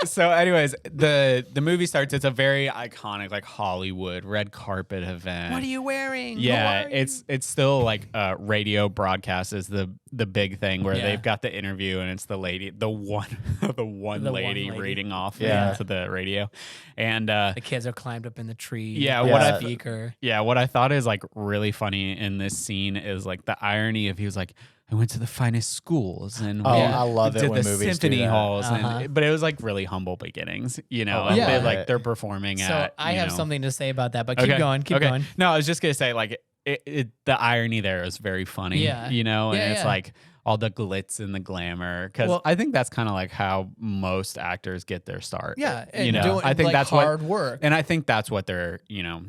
B: So, anyways, the movie starts. It's a very iconic, like Hollywood red carpet event.
A: What are you wearing?
B: Yeah,
A: Who are you?
B: it's still like radio broadcast is the big thing where they've got the interview and it's the one lady reading off into the radio, and
A: the kids are climbed up in the tree.
B: Yeah,
C: what I
A: speaker.
B: yeah, what I thought is like really funny in this scene is like the irony of he was like, I went to the finest schools and
C: I love it
B: did
C: when
B: the
C: movies
B: symphony
C: do that.
B: halls, but it was like really humble beginnings, they're performing
A: So
B: at.
A: I have something to say about that, but keep
B: Okay,
A: going. Keep
B: okay.
A: going.
B: No, I was just gonna say like the irony there is very funny.
A: Yeah.
B: And it's like all the glitz and the glamour because I think that's kind of like how most actors get their start.
A: Yeah,
B: and
A: doing,
B: I think
A: like,
B: that's
A: hard
B: what,
A: work,
B: and I think that's what they're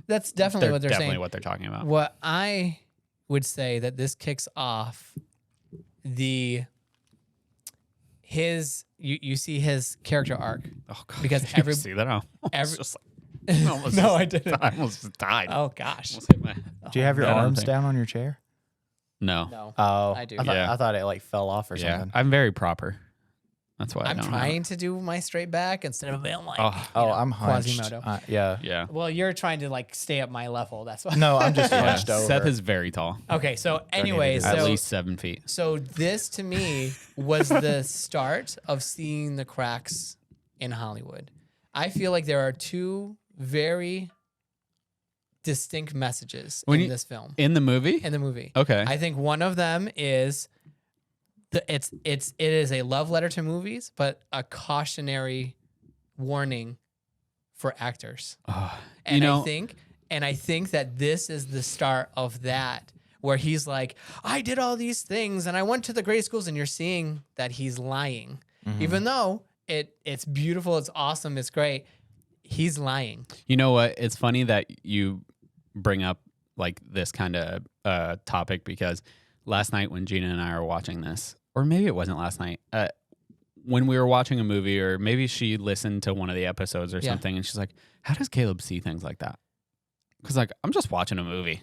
A: that's definitely what they're
B: definitely
A: saying.
B: what they're talking about.
A: What I would say that this kicks off you see his character arc.
B: Oh god,
A: Because
B: did you see that?
A: No, I didn't.
B: I almost died.
A: Oh gosh.
B: Almost hit my-
C: Do you have your
B: I don't
C: arms
B: think-
C: down on your chair?
B: No.
A: No.
C: Oh,
A: I do.
C: I thought it like fell off or
B: Yeah,
C: something.
B: I'm very proper. That's why
A: I'm
B: I don't
A: trying to do my straight back instead of being like.
C: I'm hunched.
A: Quasimodo.
C: Yeah.
B: Yeah.
A: Well, you're trying to like stay up my level. That's why.
C: No, I'm just
B: Yeah.
C: hunched over.
B: Seth is very tall.
A: Okay, so anyways,
B: At
A: so
B: least 7 feet.
A: so this to me was the start of seeing the cracks in Hollywood. I feel like there are two very distinct messages in this film.
B: In the movie?
A: In the movie.
B: Okay.
A: I think one of them is it is a love letter to movies, but a cautionary warning for actors. And I think that this is the start of that, where he's like, I did all these things and I went to the great schools, and you're seeing that he's lying. Even though it's beautiful, it's awesome, it's great, he's lying.
B: You know what? It's funny that you bring up like this kind of topic, because last night when Gina and I were watching this, or maybe it wasn't last night, when we were watching a movie, or maybe she listened to one of the episodes or something, and she's like, how does Caleb see things like that? Because like, I'm just watching a movie.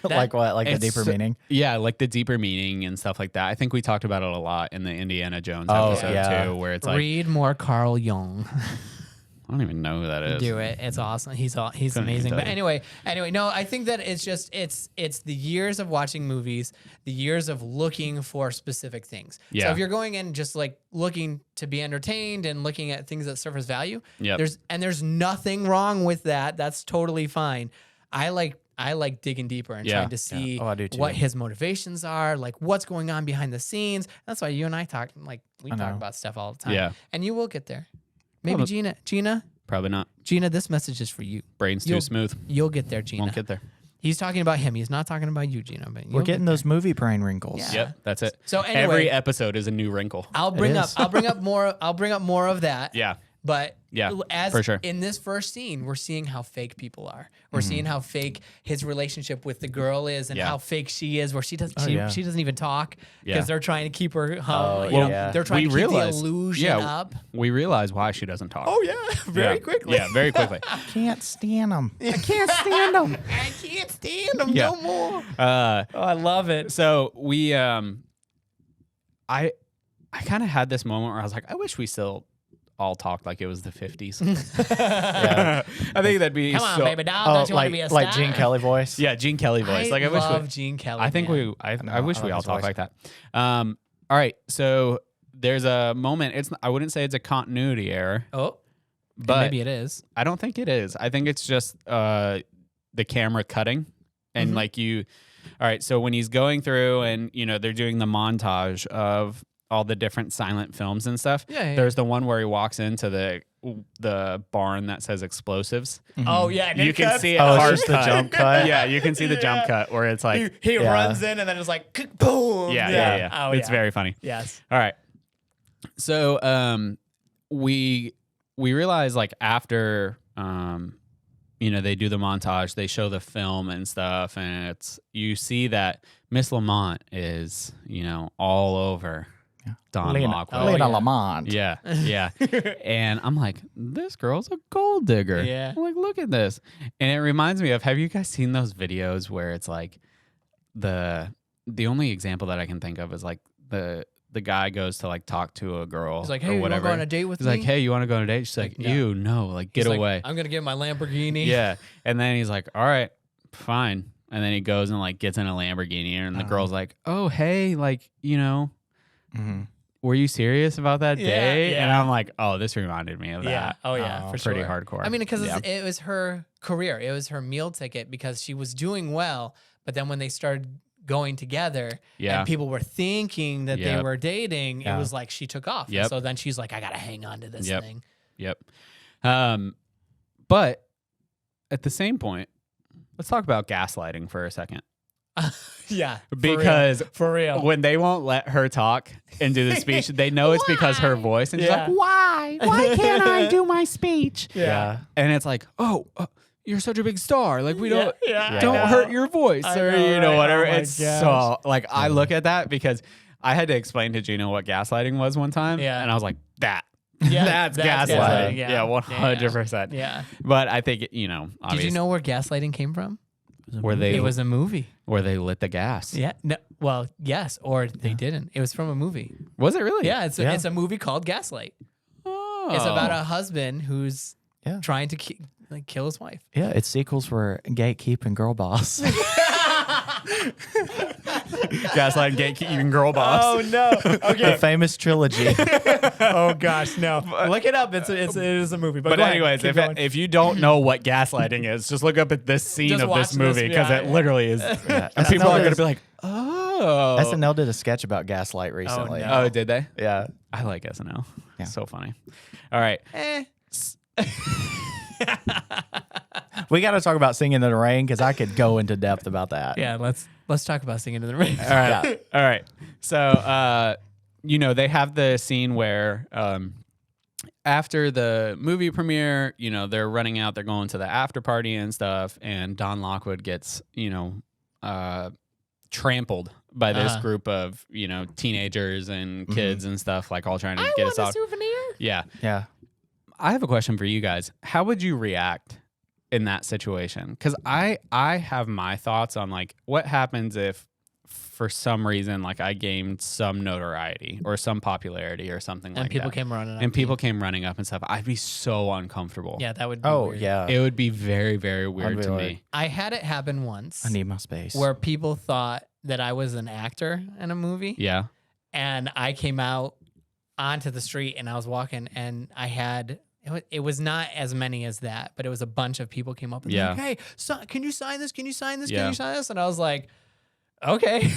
C: Like what? Like the deeper meaning?
B: Yeah, like the deeper meaning and stuff like that. I think we talked about it a lot in the Indiana Jones episode too, where it's like,
A: read more Carl Jung.
B: I don't even know who that is.
A: Do it. It's awesome. He's amazing. But anyway, no, I think that it's just it's the years of watching movies, the years of looking for specific things.
B: Yeah.
A: So if you're going in just like looking to be entertained and looking at things that surface value,
B: Yep.
A: there's nothing wrong with that. That's totally fine. I like digging deeper and trying to see
C: I do too.
A: what his motivations are, like what's going on behind the scenes. That's why you and I talk about stuff all the time.
B: Yeah.
A: And you will get there. Maybe Gina,
B: Probably not.
A: Gina, this message is for you.
B: Brain's too smooth.
A: You'll get there, Gina.
B: Won't get there.
A: He's talking about him. He's not talking about you, Gina. But
C: We're getting those movie brain wrinkles.
A: Yeah.
B: Yep, that's it.
A: So anyway,
B: every episode is a new wrinkle.
A: I'll bring up more of that.
B: Yeah.
A: But as
B: for sure.
A: in this first scene, we're seeing how fake people are. We're seeing how fake his relationship with the girl is, and how fake she is. Where she doesn't even talk because they're trying to keep her home. They're trying to keep the illusion up.
B: We realize why she doesn't talk.
A: Oh yeah, very quickly.
B: Yeah, very quickly.
C: I can't stand them. I can't stand them.
A: I can't stand them no more. I love it.
B: So we, I kind of had this moment where I was like, I wish we still all talked like it was the 50s. I think that'd be
A: come on, baby doll. Don't you want to be a star?
C: Like Gene Kelly voice.
B: Yeah, Gene Kelly voice.
A: I love Gene Kelly.
B: I think I wish we all talked like that. All right, so there's a moment. I wouldn't say it's a continuity error.
A: Oh,
B: but
A: maybe it is.
B: I don't think it is. I think it's just the camera cutting and like you. All right, so when he's going through and they're doing the montage of all the different silent films and stuff. There's the one where he walks into the barn that says explosies.
A: Oh yeah,
B: you can see it.
C: Oh, it's just the jump cut.
B: Yeah, you can see the jump cut where it's like
A: he runs in and then it's like boom.
B: Yeah.
A: Oh,
B: it's very funny.
A: Yes.
B: All right. So we realize like after they do the montage, they show the film and stuff, and you see that Miss Lamont is all over Don Lockwood.
C: Lina Lamont.
B: Yeah. And I'm like, this girl's a gold digger.
A: Yeah.
B: I'm like, look at this. And it reminds me of, have you guys seen those videos where it's like the only example that I can think of is like the guy goes to like talk to a girl.
A: He's like,
B: hey,
A: you want to
B: whatever.
A: go on a date with
B: He's
A: me?
B: like, hey, you want to go on a date? She's like, ew, no, like get
A: He's
B: away.
A: Like, I'm going to get my Lamborghini.
B: Yeah. And then he's like, all right, fine. And then he goes and like gets in a Lamborghini and the girl's like, oh, hey, like, were you serious about that day?
A: Yeah.
B: And I'm like, oh, this reminded me of that.
A: Yeah. Oh, yeah, for sure.
B: Pretty hardcore.
A: I mean, because it was her career. It was her meal ticket because she was doing well. But then when they started going together and people were thinking that they were dating, it was like she took off.
B: Yep.
A: And so then she's like, I got to hang on to this thing.
B: Yep. But at the same point, let's talk about gaslighting for a second.
A: Yeah.
B: Because
A: for real.
B: When they won't let her talk and do the speech, they know it's because her voice. And she's like, why? Why can't I do my speech?
A: Yeah.
B: And it's like, you're such a big star. Like, we don't
A: don't
B: hurt your voice or, whatever.
A: Oh
B: it's so, like, I look at that because I had to explain to Gino what gaslighting was one time.
A: Yeah.
B: And I was like, that's
A: gaslighting.
B: gaslighting. Yeah, 100%.
A: Yeah.
B: But I think, obviously.
A: Did you know where gaslighting came from?
B: It
A: was a movie.
B: Where they lit the gas.
A: Yeah. No, well, yes, or they didn't. It was from a movie.
B: Was it really?
A: Yeah, it's a movie called Gaslight.
B: Oh.
A: It's about a husband who's trying to kill his wife.
C: Yeah, its sequels were Gatekeep and Girl Boss.
B: Gaslight, Gatekeeping, Girl Boss.
A: Oh no! Okay,
C: the famous trilogy.
A: Oh gosh, no! Look it up. It is a movie. But
B: anyways, if you don't know what gaslighting is, just look up at this scene
A: just
B: of this movie because it literally is.
C: And
B: people are going to be like, oh.
C: SNL did a sketch about Gaslight recently.
B: Oh, did they?
C: Yeah.
B: I like SNL. Yeah. So funny. All right.
C: We got to talk about Singing in the Rain because I could go into depth about that.
A: Yeah, let's talk about Singing in the Rain.
B: All right. All right. So, they have the scene where after the movie premiere, they're running out, they're going to the after party and stuff, and Don Lockwood gets, trampled by this group of, teenagers and kids and stuff, like all trying to get us out.
A: Souvenir?
B: Yeah.
C: Yeah.
B: I have a question for you guys. How would you react in that situation? Because I have my thoughts on like what happens if for some reason like I gained some notoriety or some popularity or something like that.
A: And people came running up.
B: And people came running up and stuff. I'd be so uncomfortable.
A: Yeah, that would be weird.
C: Yeah.
B: It would be very, very weird to me.
A: I had it happen once.
C: I need my space.
A: Where people thought that I was an actor in a movie.
B: Yeah.
A: And I came out onto the street and I was walking and I had... It was not as many as that, but it was a bunch of people came up and like, hey, can you sign this? Can you sign this? Can you sign this? And I was like, okay.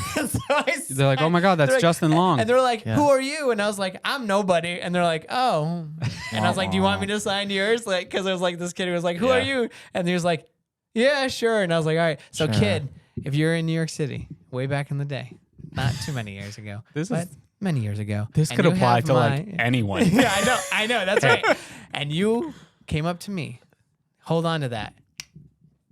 B: They're like, oh my God, that's Justin Long.
A: And they're like, who are you? And I was like, I'm nobody. And they're like, oh. And I was like, do you want me to sign yours? Like, because there was like this kid who was like, who are you? And he was like, yeah, sure. And I was like, all right. So kid, if you're in New York City, way back in the day, not too many years ago, but many years ago.
B: This could apply to like anyone.
A: Yeah, I know. That's right. and you came up to me. Hold on to that.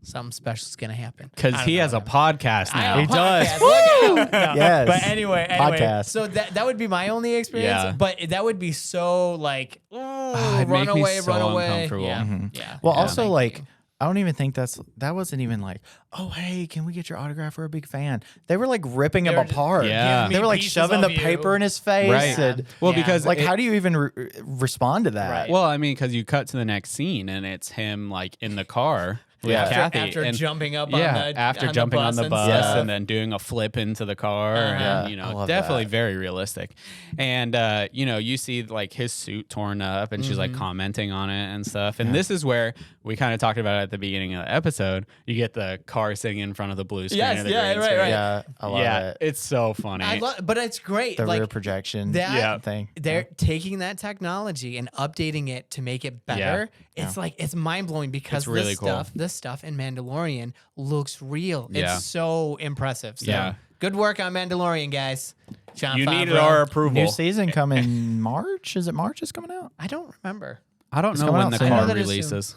A: Something special is gonna happen
B: because he has a podcast now.
C: He does.
A: Yes. But anyway,
C: podcast.
A: So that would be my only experience.
B: Yeah.
A: But that would be so like, run away.
B: Uncomfortable.
A: Yeah.
C: Mm-hmm.
A: Yeah.
C: Well,
A: Yeah.
C: also like. I don't even think that wasn't even like, oh, hey, can we get your autograph? We're a big fan. They were like ripping him apart.
B: Yeah.
C: They were like shoving the paper in his face.
B: Right.
C: And,
B: Well, because
C: like, how do you even respond to that?
A: Right.
B: Well, I mean, because you cut to the next scene and it's him like in the car with Kathy.
A: After jumping up
B: after
A: on
B: jumping
A: the
B: on the
A: and
B: bus
A: stuff.
B: and then doing a flip into the car. And,
C: I love
B: definitely
C: that.
B: very realistic. And, you see like his suit torn up and she's like commenting on it and stuff. And this is where we kind of talked about it at the beginning of the episode. You get the car singing in front of the blue screen.
A: Yes,
B: or the
A: yeah,
B: green
A: right,
B: screen.
A: right.
C: Yeah, I love it.
B: It's so funny.
A: But it's great.
C: The
A: like,
C: rear projection thing.
A: They're taking that technology and updating it to make it better. It's like it's mind blowing because
B: It's really cool.
A: this stuff in Mandalorian looks real.
B: Yeah.
A: It's so impressive. So
B: Yeah.
A: good work on Mandalorian, guys. John
B: You
A: Favreau.
B: needed our approval.
C: New season coming March. Is it March? Is coming out?
A: I don't remember.
B: I don't
C: It's
B: know
C: coming
B: when
C: out
B: the
C: soon.
A: I know
B: car
A: that it's
B: releases.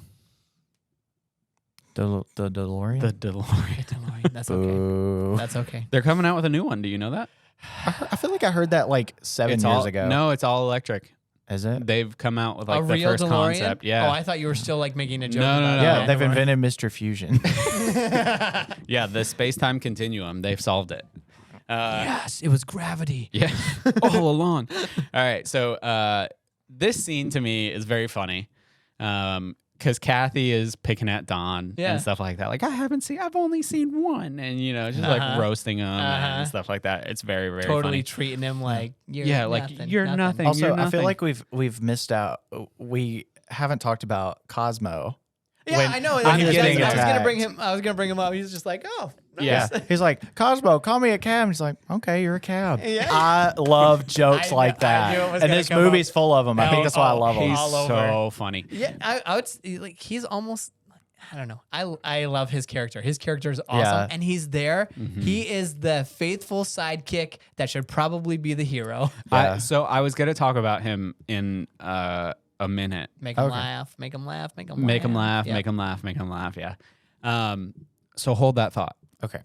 C: The DeLorean.
B: The DeLorean.
A: Mandalorian. That's okay.
C: Boo.
A: That's okay.
B: They're coming out with a new one. Do you know that?
C: I feel like I heard that like 7 years ago.
B: No, it's all electric.
C: Is it?
B: They've come out with
A: A
B: like the
A: real
B: first
A: DeLorean?
B: concept. Yeah.
A: Oh, I thought you were still like making a joke.
B: No,
A: about
C: Yeah,
A: it.
C: they've invented Mr. Fusion.
B: Yeah, the space-time continuum. They've solved it.
A: Yes, it was gravity.
B: Yeah, all along. All right, so this scene to me is very funny because Kathy is picking at Don and stuff like that. Like, I've only seen one, and just like roasting him and stuff like that. It's very, very
A: Totally
B: funny.
A: treating him like you're nothing,
B: you're nothing.
C: Also,
B: you're
C: I feel
B: nothing.
C: like we've missed out. We haven't talked about Cosmo.
A: Yeah,
C: When
A: I know.
C: I'm getting
A: I was gonna
C: attacked.
A: bring him. I was gonna bring him up. He's just like, oh, nice.
B: Yeah.
C: He's like, Cosmo, call me a cab. And he's like, okay, you're a cab.
A: Yeah.
C: I love jokes
A: I
C: like
A: knew- I
C: that.
A: knew it was
C: And
A: gonna
C: this
A: come
C: movie's
A: up.
C: full of them. I think that's why I love them.
B: He's
A: all over.
B: so funny.
A: Yeah, I would like. He's almost. I don't know. I love his character. His character is awesome,
C: Yeah.
A: and he's there.
B: Mm-hmm.
A: He is the faithful sidekick that should probably be the hero.
C: Yeah.
B: So I was gonna talk about him in a minute.
A: Make him
C: Okay.
A: laugh. Make him laugh. Make him laugh.
B: Make him laugh.
A: Yep.
B: Make him laugh. Make him laugh. Yeah. So hold that thought.
C: Okay.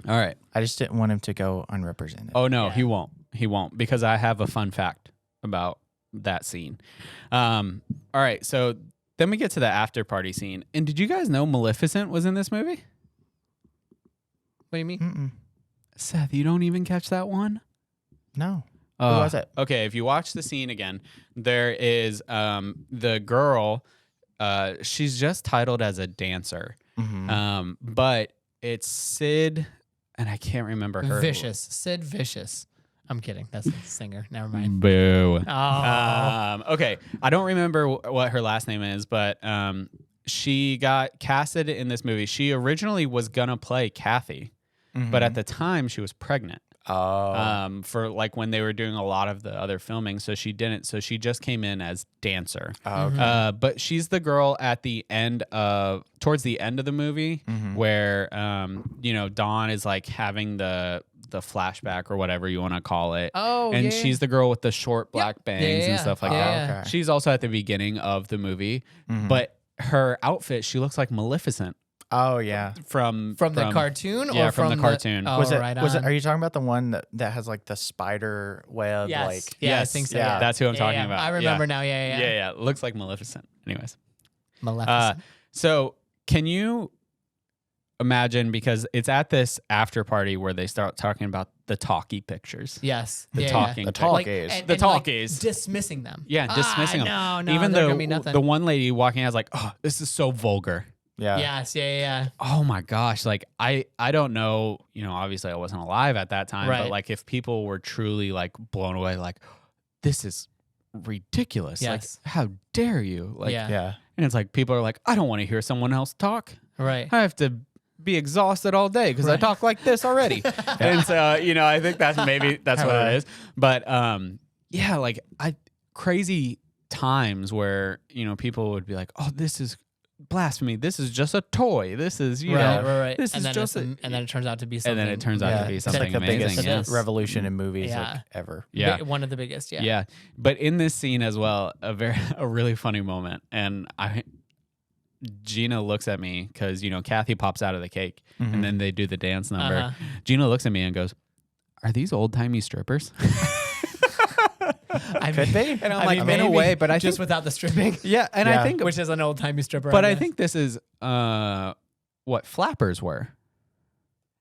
B: All right.
C: I just didn't want him to go unrepresented.
B: Oh no,
A: Yeah.
B: he won't. He won't because I have a fun fact about that scene. All right. So then we get to the after party scene. And did you guys know Maleficent was in this movie?
A: What do you mean?
C: Mm-mm.
B: Seth, you don't even catch that one?
C: No. Who was it?
B: Okay, if you watch the scene again, there is the girl. She's just titled as a dancer,
C: Mhm.
B: but it's Sid, and I can't remember her.
A: Vicious. Sid Vicious. I'm kidding. That's the singer. Never mind.
B: Boo.
A: Oh.
B: Okay, I don't remember what her last name is, but she got casted in this movie. She originally was gonna play Kathy, but at the time she was pregnant.
C: Oh.
B: For like when they were doing a lot of the other filming, so she didn't. So she just came in as dancer.
C: Okay.
B: But she's the girl at the end towards the end of the movie, where Dawn is like having the flashback or whatever you want to call it.
A: Oh,
B: and
A: yeah.
B: she's the girl with the short black bangs
A: Yeah.
B: and stuff like
A: Yeah.
B: that.
C: Okay.
B: She's also at the beginning of the movie, but her outfit, she looks like Maleficent
C: Oh yeah.
B: from
A: the cartoon?
B: Yeah,
A: or
B: from the cartoon.
A: Oh,
C: Was it?
A: right
C: Was it?
A: on.
C: Are you talking about the one that has like the spider web?
A: Yes.
C: Like
A: Yeah,
B: Yes.
A: I think so.
C: Yeah.
A: Yeah.
B: That's who I'm talking
A: Yeah.
B: about.
A: I
B: Yeah.
A: remember now. Yeah.
B: Yeah, looks like Maleficent. Anyways,
A: Maleficent.
B: so can you imagine, because it's at this after party where they start talking about the talkie pictures.
A: Yes.
B: The
A: Yeah,
B: talking.
C: The
B: pictures.
C: talkies.
A: and-
B: The
A: and, like,
B: talkies.
A: dismissing them.
B: Yeah, dismissing them.
A: No,
B: Even
A: they're
B: though
A: gonna be nothing.
B: the one lady walking out is like, oh, this is so vulgar.
C: yeah.
A: Yes. Yeah.
B: Oh my gosh. Like I don't know, obviously I wasn't alive at that time,
A: Right.
B: but like if people were truly like blown away, like this is ridiculous.
A: Yes.
B: Like how dare you? Like
A: Yeah.
C: Yeah.
B: and it's like people are like, I don't want to hear someone else talk.
A: Right.
B: I have to be exhausted all day because I
A: Right.
B: talk like this already. And so, I think that's what it is. But yeah, like crazy times where, people would be like, oh, this is blasphemy. This is just a toy. This is, you know,
A: right.
B: This
A: and
B: is
A: then
B: just
A: and then it turns out to be something.
B: And then it turns out to be something
C: like the
B: amazing.
C: biggest revolution in movies like ever.
B: Yeah.
A: One of the biggest,
B: Yeah. But in this scene as well, a really funny moment. And Gina looks at me because, you know, Kathy pops out of the cake and then they do the dance number. Gina looks at me and goes, "Are these old-timey strippers?"
C: Could be.
B: And I'm like, in a way, but I
A: just
B: think,
A: without the stripping.
B: Yeah, and I think,
A: which is an old-timey stripper.
B: But I think this is what flappers were.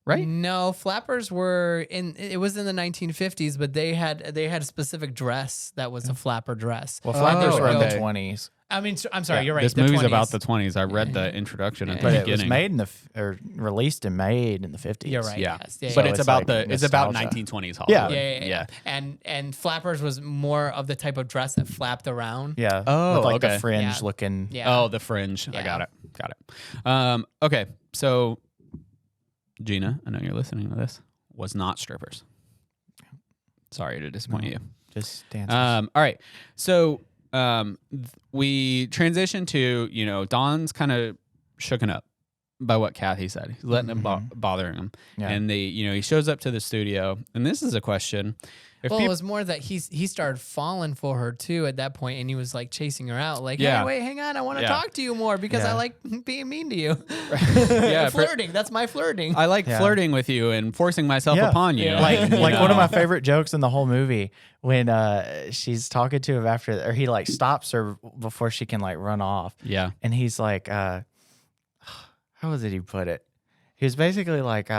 B: Right?
A: No, flappers were it was in the 1950s, but they had a specific dress that was a flapper dress.
C: Well, flappers were in the 20s.
A: I mean, I'm sorry, you're right.
B: This movie's 20s. About the 20s. I read the introduction at the beginning.
C: It was made in the released and made in the 50s.
A: You're right.
B: Yeah,
A: yes.
B: But it's about like it's about 1920s Hollywood.
A: Yeah. And flappers was more of the type of dress that flapped around.
C: Yeah.
B: Oh,
C: with like the fringe looking.
B: Yeah. Oh, the fringe. Yeah. I got it. Okay, so Gina, I know you're listening to this, was not strippers. Sorry to disappoint you.
C: Just dancers.
B: All right. So we transition to, you know, Don's kind of shooken up by what Kathy said. He's letting it bothering him. Yeah. And he shows up to the studio. And this is a question.
A: It was more that he started falling for her too at that point, and he was like chasing her out, like, "Hey, wait, hang on, I want to talk to you more because I like being mean to you." Flirting. That's my flirting.
B: I like flirting with you and forcing myself upon you.
C: Yeah. Like one of my favorite jokes in the whole movie when she's talking to him after, or he like stops her before she can like run off.
B: Yeah,
C: and he's like, how did he put it? He was basically like,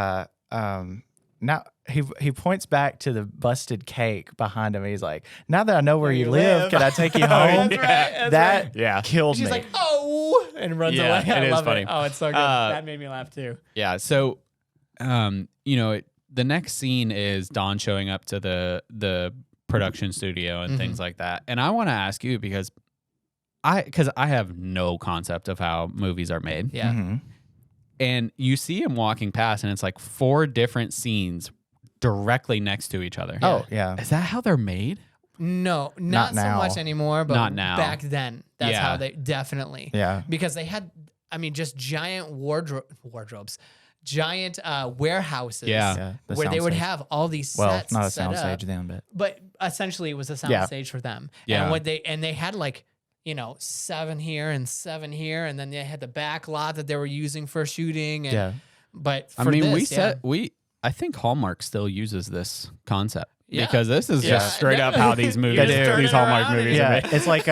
C: now he points back to the busted cake behind him. He's like, "Now that I know where you live, can I take you home?"
A: That's
C: that killed me.
A: She's like, "Oh," and runs away. I love funny. Oh, it's so good. That made me laugh too.
B: Yeah. So, the next scene is Don showing up to the production studio and things like that. And I want to ask you because I have no concept of how movies are made.
A: Yeah. Mm-hmm.
B: And you see him walking past, and it's like 4 different scenes directly next to each other.
C: Oh, yeah.
B: Is that how they're made?
A: No, not so much anymore, but
B: not now.
A: Back then, that's how they definitely.
C: Yeah.
A: Because they had, just giant wardrobes, giant warehouses.
B: Yeah.
A: Where they would have all these sets.
C: Well, not a soundstage then,
A: but essentially it was a soundstage for them.
B: Yeah.
A: And they had like, 7 here and 7 here, and then they had the back lot that they were using for shooting. And, but for
B: I think Hallmark still uses this concept because this is just straight up how these movies, these Hallmark movies are made.
C: It's like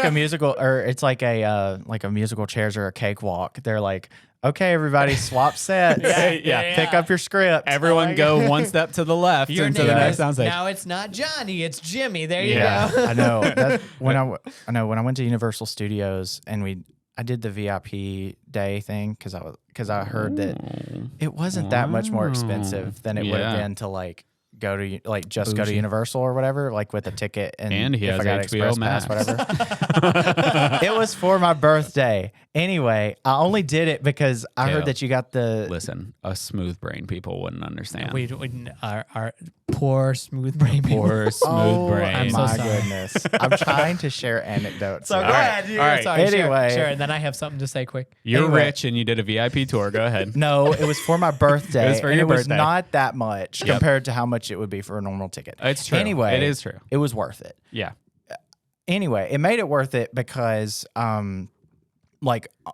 C: a musical, or it's like a musical chairs or a cakewalk. They're like, "Okay, everybody, swap sets. Pick up your script.
B: Everyone go one step to the left into the next soundstage."
A: Now it's not Johnny, it's Jimmy. There you go.
C: I know. When I went to Universal Studios and I did the VIP day thing because I heard that it wasn't that much more expensive than it would have been to like go to go to Universal or whatever, like with a ticket and
B: he has
C: I got
B: HBO
C: Express
B: Max.
C: Pass, whatever. It was for my birthday. Anyway, I only did it because I heard that you got the.
B: Listen, us smooth brain people wouldn't understand.
A: We our poor smooth brain people.
B: Poor smooth brain.
C: I'm so goodness. I'm trying to share anecdotes.
A: So go ahead.
B: All right.
A: Sorry,
C: anyway,
A: share. And then I have something to say quick.
B: You're rich and you did a VIP tour. Go ahead.
C: No, it was for my birthday.
B: It was for your
C: birthday. It was
B: birthday.
C: not that much compared to how much it would be for a normal ticket.
B: It's true.
C: Anyway,
B: it is true.
C: It was worth it.
B: Yeah.
C: Anyway, it made it worth it because,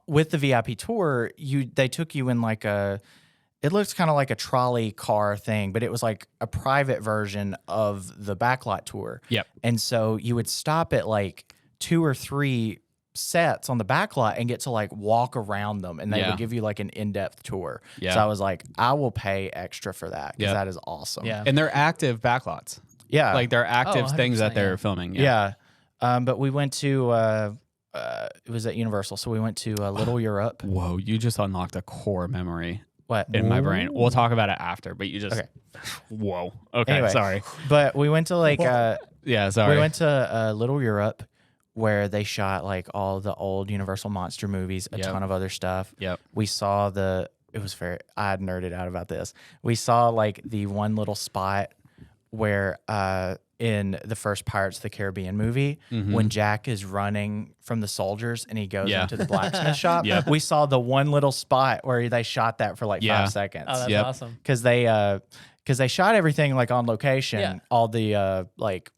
C: with the VIP tour, they took you in it looks kind of like a trolley car thing, but it was like a private version of the backlot tour.
B: Yep.
C: And so you would stop at like 2 or 3 sets on the backlot and get to like walk around them, and they would give you like an in-depth tour. Yeah. So I was like, I will pay extra for that because that is awesome.
B: Yeah. And they're active backlots.
C: Yeah.
B: Like they're active things that they're filming.
C: Yeah. But we went to it was at Universal, so we went to Little Europe.
B: Whoa, you just unlocked a core memory.
C: What?
B: In my brain. We'll talk about it after, but you just whoa. Okay,
C: anyway,
B: sorry.
C: But we went to
B: sorry.
C: We went to Little Europe, where they shot like all the old Universal monster movies, a ton of other stuff.
B: Yep.
C: We saw I had nerded out about this. We saw like the one little spot where in the first Pirates of the Caribbean movie, when Jack is running from the soldiers and he goes into the blacksmith shop, we saw the one little spot where they shot that for like 5 seconds.
A: Oh, that's awesome.
C: Because they shot everything like on location, all the like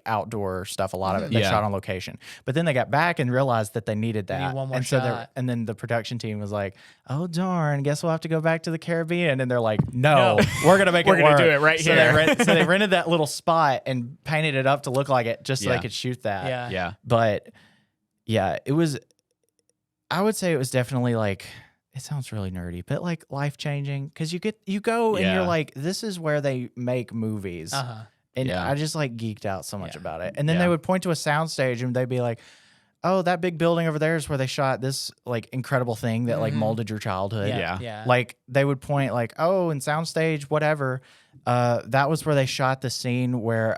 C: outdoor stuff, a lot of it they shot on location. But then they got back and realized that they needed that.
A: One more shot.
C: And then the production team was like, "Oh darn, guess we'll have to go back to the Caribbean." And they're like, "No, we're gonna make it work.
B: We're gonna do it right here."
C: So they rented that little spot and painted it up to look like it, just so they could shoot that.
A: Yeah.
C: But yeah, it was. I would say it was definitely like. It sounds really nerdy, but like life changing because you go and you're like, this is where they make movies. And I just like geeked out so much about it. And then they would point to a soundstage and they'd be like, "Oh, that big building over there is where they shot this like incredible thing that like molded your childhood."
A: Yeah.
C: Like they would point like, "Oh, in soundstage, whatever. That was where they shot the scene where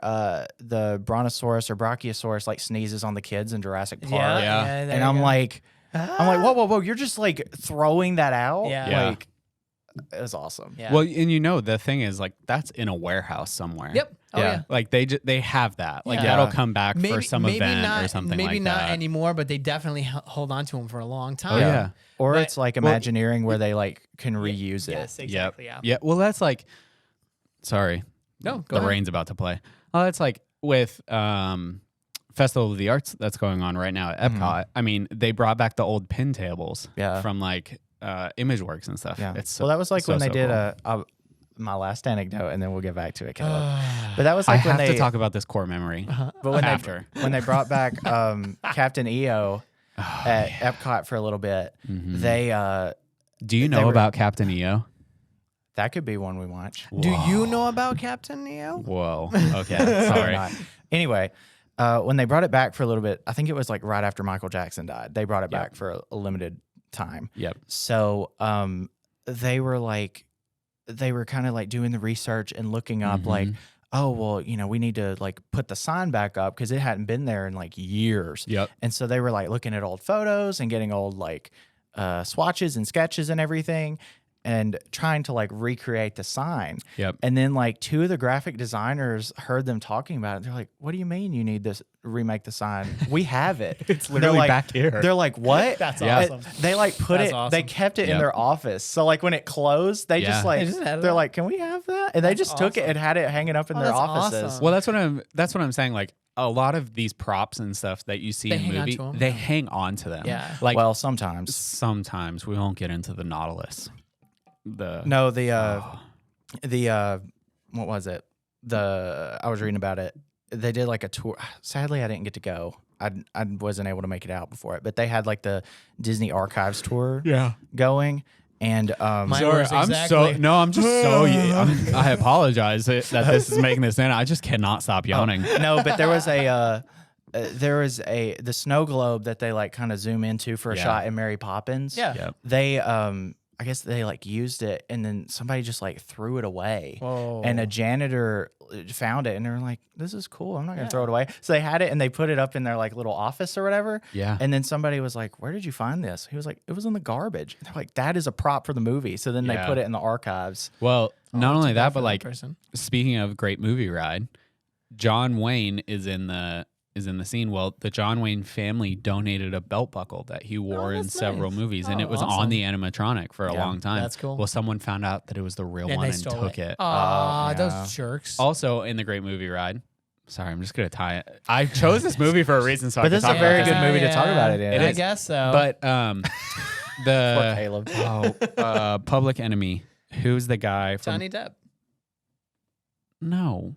C: the brontosaurus or brachiosaurus like sneezes on the kids in Jurassic Park." And I'm like, whoa, you're just like throwing that out. Like it was awesome.
B: Well, and the thing is like that's in a warehouse somewhere.
A: Yep. Oh, yeah.
B: Like they have that. Like that'll come back for some event or something like that.
A: Maybe not anymore, but they definitely hold on to them for a long time.
B: Oh, yeah.
C: Or it's like Imagineering where they like can reuse it.
A: Yes, exactly.
B: Yeah. Well, that's like, sorry.
A: No, go
B: the
A: ahead.
B: rain's about to play. Oh, that's like with Festival of the Arts that's going on right now at Epcot. I mean, they brought back the old pin tables from like ImageWorks and stuff.
C: Yeah.
B: It's
C: well, that was like when they did
B: cool.
C: my last anecdote, and then we'll get back to it, Caleb. But that was like
B: I
C: when
B: have
C: they
B: to talk about this core memory.
C: But when they brought back Captain EO at Epcot for a little bit, they
B: do you know about Captain EO?
C: That could be one we watch.
A: Do you know about Captain EO?
B: Whoa. Okay. Sorry.
C: Anyway, when they brought it back for a little bit, I think it was like right after Michael Jackson died. They brought it back for a limited time.
B: Yep.
C: So they were kind of like doing the research and looking up like, oh, well, we need to like put the sign back up because it hadn't been there in like years.
B: Yep.
C: And so they were like looking at old photos and getting old like swatches and sketches and everything and trying to like recreate the sign.
B: Yep.
C: And then like two of the graphic designers heard them talking about it. They're like, "What do you mean you need this remake the sign? We have it."
B: It's literally
C: like,
B: back here.
C: They're like, "What?"
A: That's awesome.
C: They like put
A: That's
C: it,
A: awesome.
C: they kept it in their office. So like when it closed, they just like, they're like, "Can we have that?" And they just took it and had it hanging up in their offices.
A: Awesome.
B: Well, that's what I'm saying. Like a lot of these props and stuff that you see in the movie, they hang on to them.
A: Yeah.
B: Like,
C: well, sometimes
B: we won't get into the Nautilus.
C: what was it? I was reading about it. They did like a tour. Sadly, I didn't get to go. I wasn't able to make it out before it, but they had like the Disney Archives tour going. And
B: I'm just so I apologize that this is making this in. I just cannot stop yawning.
C: No, but there was the snow globe that they like kind of zoom into for a shot in Mary Poppins.
A: Yeah.
B: Yep.
C: They I guess they like used it and then somebody just like threw it away.
A: Whoa.
C: And a janitor found it and they were like, "This is cool. I'm not going to throw it away." So they had it and they put it up in their like little office or whatever.
B: Yeah.
C: And then somebody was like, "Where did you find this?" He was like, "It was in the garbage." And they're like, "That is a prop for the movie." So then they put it in the archives.
B: Well, not only that, but like
A: speaking
B: of great movie ride, John Wayne is in the scene. Well, the John Wayne family donated a belt buckle that he wore in several movies, and it was on the animatronic for a long time.
A: That's cool.
B: Well, someone found out that it was the real one and took it.
A: Those jerks.
B: Also, in the Great Movie Ride. Sorry, I'm just gonna tie it. I chose this movie for a reason, so
C: but this is a very good movie to talk about it in.
A: I guess so.
B: But Public Enemy. Who's the guy from
A: Johnny Depp?
B: No.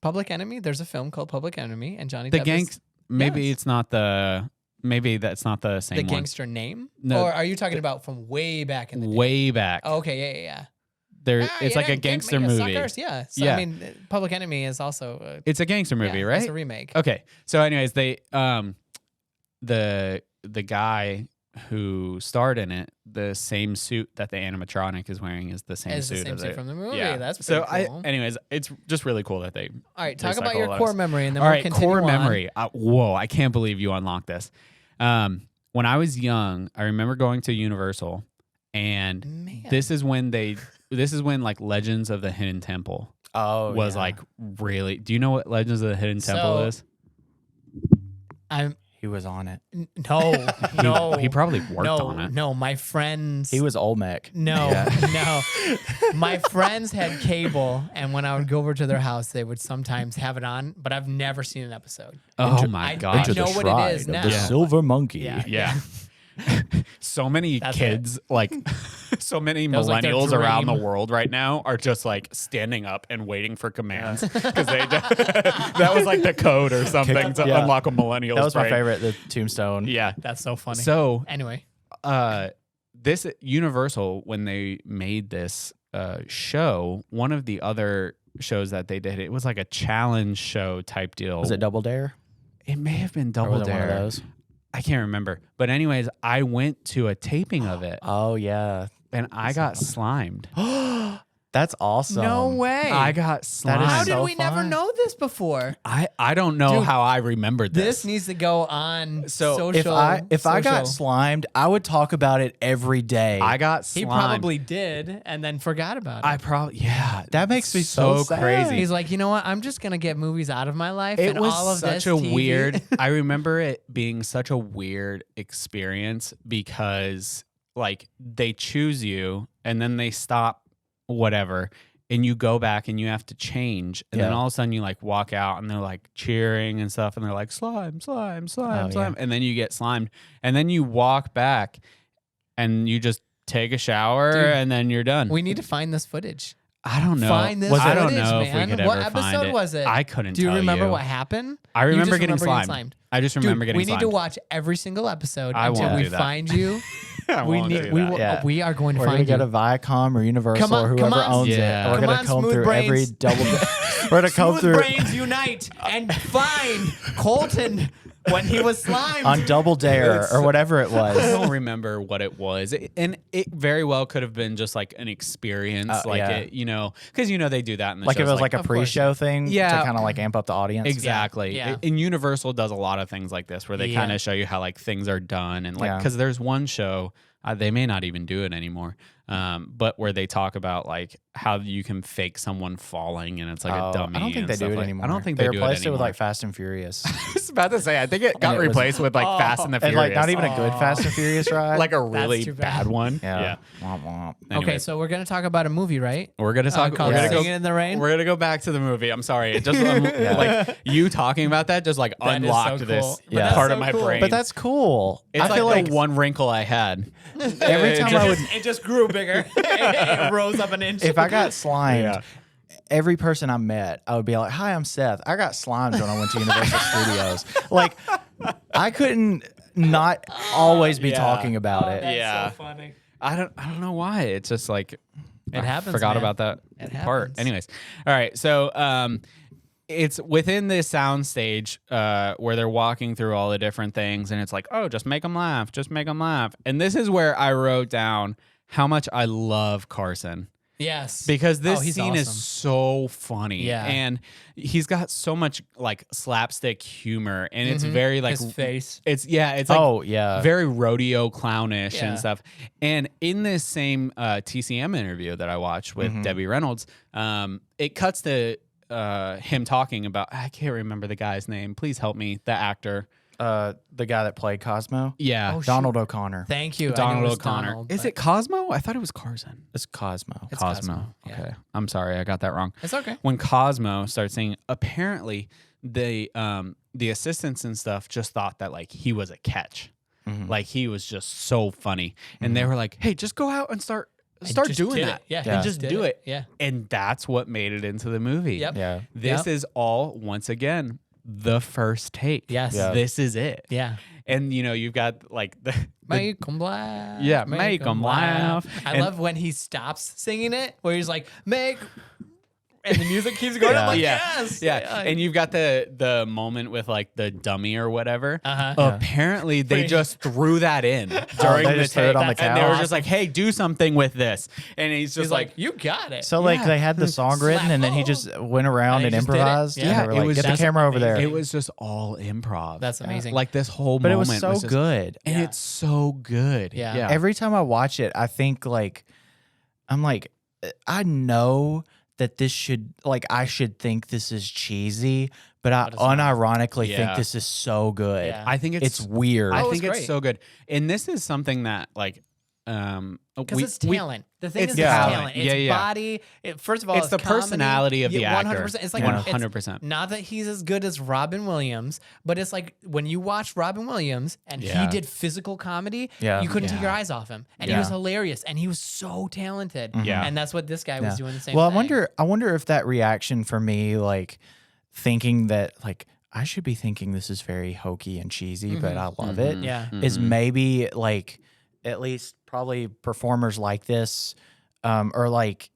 A: Public Enemy. There's a film called Public Enemy, and Johnny
B: the
A: Depp.
B: Gang. Maybe it's not the. Maybe that's not the same
A: the
B: one.
A: gangster name.
B: No,
A: or are you talking about from way back in the day?
B: Way back.
A: Oh, okay, yeah.
B: It's like a gangster movie.
A: Suckers. Yeah. So I mean, Public Enemy is also.
B: It's a gangster movie, right?
A: It's a remake.
B: Okay. So, anyways, they the guy who starred in it, the same suit that the animatronic is wearing is the same suit.
A: The same suit from the movie.
B: Yeah.
A: That's pretty cool.
B: Anyways, it's just really cool that they.
A: All right, talk about your core memory, and then
B: all
A: we'll
B: right,
A: continue
B: core
A: on.
B: memory. Whoa, I can't believe you unlocked this. When I was young, I remember going to Universal, and this is when like Legends of the Hidden Temple was like really. Do you know what Legends of the Hidden Temple is?
C: He was on it.
A: No.
B: He probably worked on it.
A: No, my friends.
C: He was Olmec.
A: No. My friends had cable, and when I would go over to their house, they would sometimes have it on, but I've never seen an episode.
B: Oh my God.
A: I know what it is now.
C: The Silver Monkey.
B: Yeah. So many kids, like so many millennials around the world right now are just like standing up and waiting for commands because that was like the code or something to unlock a millennial.
C: That was my favorite, the Tombstone.
B: Yeah.
A: That's so funny.
B: So
A: anyway,
B: this Universal, when they made this show, one of the other shows that they did, it was like a challenge show type deal.
C: Was it Double Dare?
B: It may have been Double Dare.
C: One of those?
B: I can't remember. But anyways, I went to a taping of it.
C: Oh, yeah.
B: And I got slimed.
C: That's awesome.
A: No way.
B: I got slimed.
A: How did we never know this before?
B: I don't know how I remembered this.
A: This needs to go on social.
C: If I got slimed, I would talk about it every day.
B: I got slimed.
A: He probably did and then forgot about it.
C: That makes me so
B: crazy.
A: He's like, you know what? I'm just going to get movies out of my life.
B: It
A: and
B: was
A: all of
B: such
A: this
B: a
A: TV.
B: weird, I remember it being such a weird experience because like they choose you and then they stop whatever. And you go back and you have to change. And then all of a sudden you like walk out and they're like cheering and stuff. And they're like, slime.
C: Yeah.
B: And then you get slimed. And then you walk back and you just take a shower and then you're done.
A: We need to find this footage.
B: I don't know.
A: Find this footage,
B: I don't know
A: man.
B: if we could
A: what
B: ever
A: episode
B: find it.
A: was it?
B: I couldn't tell
A: Do you remember
B: you.
A: what happened?
B: I remember
A: getting
B: slimed. I just remember getting
A: we
B: slimed.
A: need to watch every single episode
B: I
A: until
B: won't
A: we
B: do that.
A: find you. We are going to
C: We're
A: find
C: gonna
A: you.
C: go to Viacom or Universal or whoever owns it. And we're gonna comb through every double. We're gonna comb through.
A: Brains unite and find Colton when he was slimed
C: on Double Dare or whatever it was.
B: I don't remember what it was, and it very well could have been just like an experience, it, you know, because they do that in the
C: like
B: shows,
C: if it was like a pre-show thing, to kind of like amp up the audience.
B: Exactly.
A: Yeah.
B: And Universal does a lot of things like this, where they kind of show you how like things are done, and like because there's one show. They may not even do it anymore, but where they talk about like how you can fake someone falling and it's like a dummy.
C: I don't think they do it anymore.
B: I don't think they do it anymore.
C: Replaced it with like Fast and Furious.
B: I was about to say, I think it got replaced with like Fast and the Furious.
C: And like not even a good Fast and Furious ride.
B: Like a really bad one.
C: Yeah. Womp womp.
A: Anyway. Okay, so we're going to talk about a movie, right?
B: We're going to talk
A: called Singin' in the Rain.
B: We're going to go back to the movie. I'm sorry. It just like you talking about that just like unlocked this part of my brain.
C: But that's cool.
B: It's like the one wrinkle I had.
C: Every time
A: it just grew bigger. It rose up an inch.
C: If I got slimed, every person I met, I would be like, "Hi, I'm Seth. I got slimed when I went to Universal Studios." Like, I couldn't not always be talking about it.
A: That's so funny.
B: I don't know why. It's just like
A: it happens.
B: Forgot about that part. Anyways, all right. So it's within this sound stage where they're walking through all the different things, and it's like, oh, just make them laugh, just make them laugh. And this is where I wrote down how much I love Carson.
A: Yes.
B: Because this scene is so funny. Yeah. And he's got so much like slapstick humor, and it's very like
A: his face.
B: It's like very rodeo clownish and stuff. And in this same TCM interview that I watched with Debbie Reynolds, it cuts to him talking about, I can't remember the guy's name. Please help me. The actor.
C: The guy that played Cosmo.
B: Yeah.
C: Donald O'Connor.
A: Thank you.
B: Donald O'Connor. Is it Cosmo? I thought it was Carson.
C: It's Cosmo.
A: It's
B: Cosmo. Okay. Yeah. I'm sorry. I got that wrong.
A: It's okay.
B: When Cosmo starts singing, apparently the assistants and stuff just thought that like he was a catch. Like he was just so funny. And they were like, hey, just go out and start doing that. And just do it.
A: Yeah.
B: And that's what made it into the movie.
A: Yep.
C: Yeah.
B: This is all, once again, the first take.
A: Yes. Yeah.
B: This is it.
A: Yeah.
B: And you've got like the
A: make them laugh.
B: Yeah, make them laugh.
A: I love when he stops singing it, where he's like, and the music keeps going. I'm like, yes.
B: Yeah. And you've got the moment with like the dummy or whatever. Apparently they just threw that in during the
C: threw it on the couch.
B: And they were just like, hey, do something with this. And he's just like,
A: you got it.
C: So like they had the song written and then he just went around and improvised.
A: Yeah.
C: And they were like, get the camera over there.
B: It was just all improv.
A: That's amazing.
B: Like this whole
C: moment.
B: But
C: it was so good.
B: And it's so good.
A: Yeah.
C: Every time I watch it, I think like, I'm like, I know that this should like I should think this is cheesy, but I unironically think this is so good.
B: Yeah. I think it's
C: weird.
B: I think it's so good. And this is something that like
A: because it's talent. The thing is talent. It's body. First of all,
B: it's the
A: comedy,
B: personality of the actor.
A: 100%. It's like
B: 100%.
A: Not that he's as good as Robin Williams, but it's like when you watch Robin Williams and he did physical comedy, you couldn't take your eyes off him, and he was hilarious, and he was so talented.
B: Yeah,
A: and that's what this guy was doing the same.
C: Well,
A: thing.
C: I wonder if that reaction for me, like thinking that like I should be thinking this is very hokey and cheesy, but I love it.
A: Yeah,
C: is maybe like at least probably performers like this, or like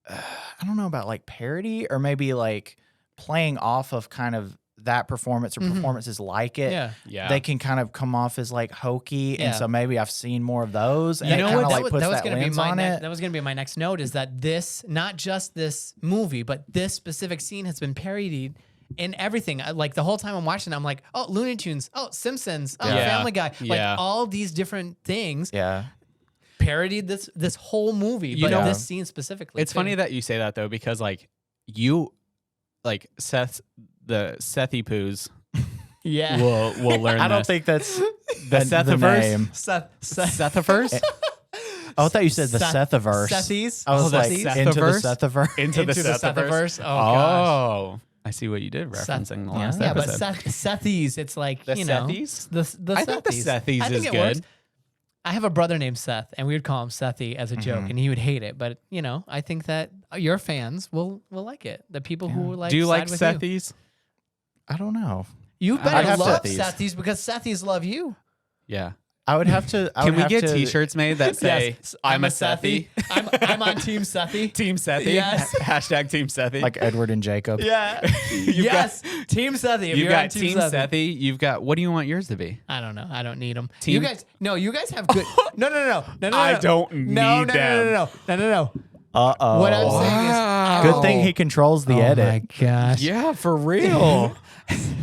C: I don't know about like parody or maybe like playing off of kind of that performance or performances like it.
B: Yeah.
C: They can kind of come off as like hokey, and so maybe I've seen more of those. And
A: you
C: it
A: know
C: kind
A: what?
C: of like puts that lens on it.
A: That was going to be my next note. Is that this, not just this movie, but this specific scene has been parodied in everything. Like the whole time I'm watching, I'm like, oh, Looney Tunes, oh, Simpsons, oh, Family Guy, like all these different things.
C: Yeah.
A: Parodied this whole movie, but this scene specifically.
B: It's funny that you say that though, because like you, like the Sethy Poos. We'll learn.
C: I don't
B: this.
C: think that's
B: the Sethiverse.
C: name.
B: Sethiverse.
C: I thought you said the Sethiverse.
A: Sethies.
C: I was like
B: Sethiverse?
C: into the Sethiverse.
B: Into the Sethiverse.
A: Oh gosh.
B: I see what you did referencing the last
A: yeah,
B: episode.
A: but Sethies, it's like
B: the
A: you know,
B: Sethies?
A: The
B: I think the Sethies is good.
A: Works. I have a brother named Seth, and we would call him Sethy as a joke, and he would hate it. But you know, I think that your fans will like it. The people who like.
B: Do you like
A: with
B: Sethies?
C: I don't know.
A: You better love Sethies because Sethies love you.
B: Yeah.
C: I would have to.
B: Can we get T-shirts made that say "I'm a Sethy"?
A: I'm on Team Sethy.
B: Team Sethy.
A: Yes.
B: Hashtag Team Sethy.
C: Like Edward and Jacob.
A: Yeah. Yes. Team Sethy.
B: You've got Team Sethy. You've got. What do you want yours to be?
A: I don't know. I don't need them.
B: Team.
A: You guys have good. No.
B: I don't need them.
A: No.
C: Uh-oh.
A: What I'm saying is,
C: good thing he controls the edit.
A: Oh my gosh.
B: Yeah, for real.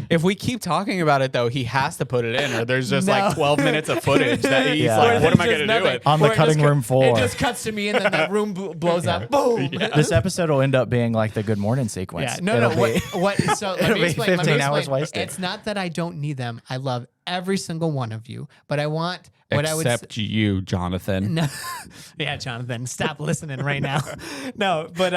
B: If we keep talking about it, though, he has to put it in, or there's just like 12 minutes of footage that he's like, what am I going to do with?
C: On the cutting room floor.
A: It just cuts to me, and then that room blows up. Boom.
C: Yeah. This episode will end up being like the Good Morning sequence.
A: Yeah. No. What? So let me explain.
C: 15 hours wasted.
A: It's not that I don't need them. I love every single one of you, but I want
B: except you, Jonathan.
A: No. Yeah, Jonathan, stop listening right now. No, but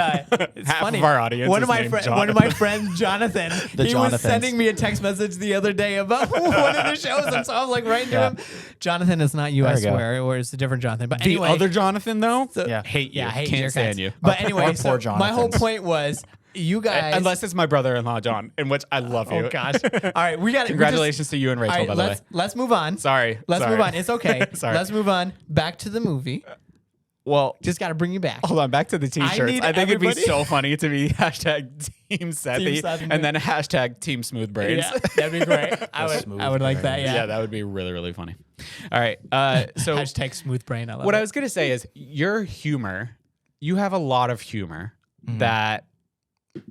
A: it's
B: half
A: funny.
B: of our audience.
A: One of my friends, Jonathan, he was sending me a text message the other day about one of the shows, and so I was like writing to him. Jonathan is not you, I swear, or it's a different Jonathan. But anyway,
B: the other Jonathan though,
A: hate you.
B: Can't stand you.
A: But anyway, so my whole point was. You guys,
B: unless it's my brother-in-law John, in which I love you.
A: Oh gosh! All right, we got.
B: Congratulations to you and Rachel, by the way.
A: Let's move on.
B: Sorry.
A: Let's move on. It's okay.
B: Sorry.
A: Let's move on. Back to the movie.
B: Well,
A: just got to bring you back.
B: Hold on. Back to the T-shirts. I think it'd be so funny to be hashtag Team Sethy and then hashtag Team Smooth Brains.
A: Yeah, that'd be great. I would like that. Yeah,
B: that would be really, really funny. All right. So
A: hashtag Smooth Brain. I love
B: what
A: it.
B: I was gonna say is your humor. You have a lot of humor that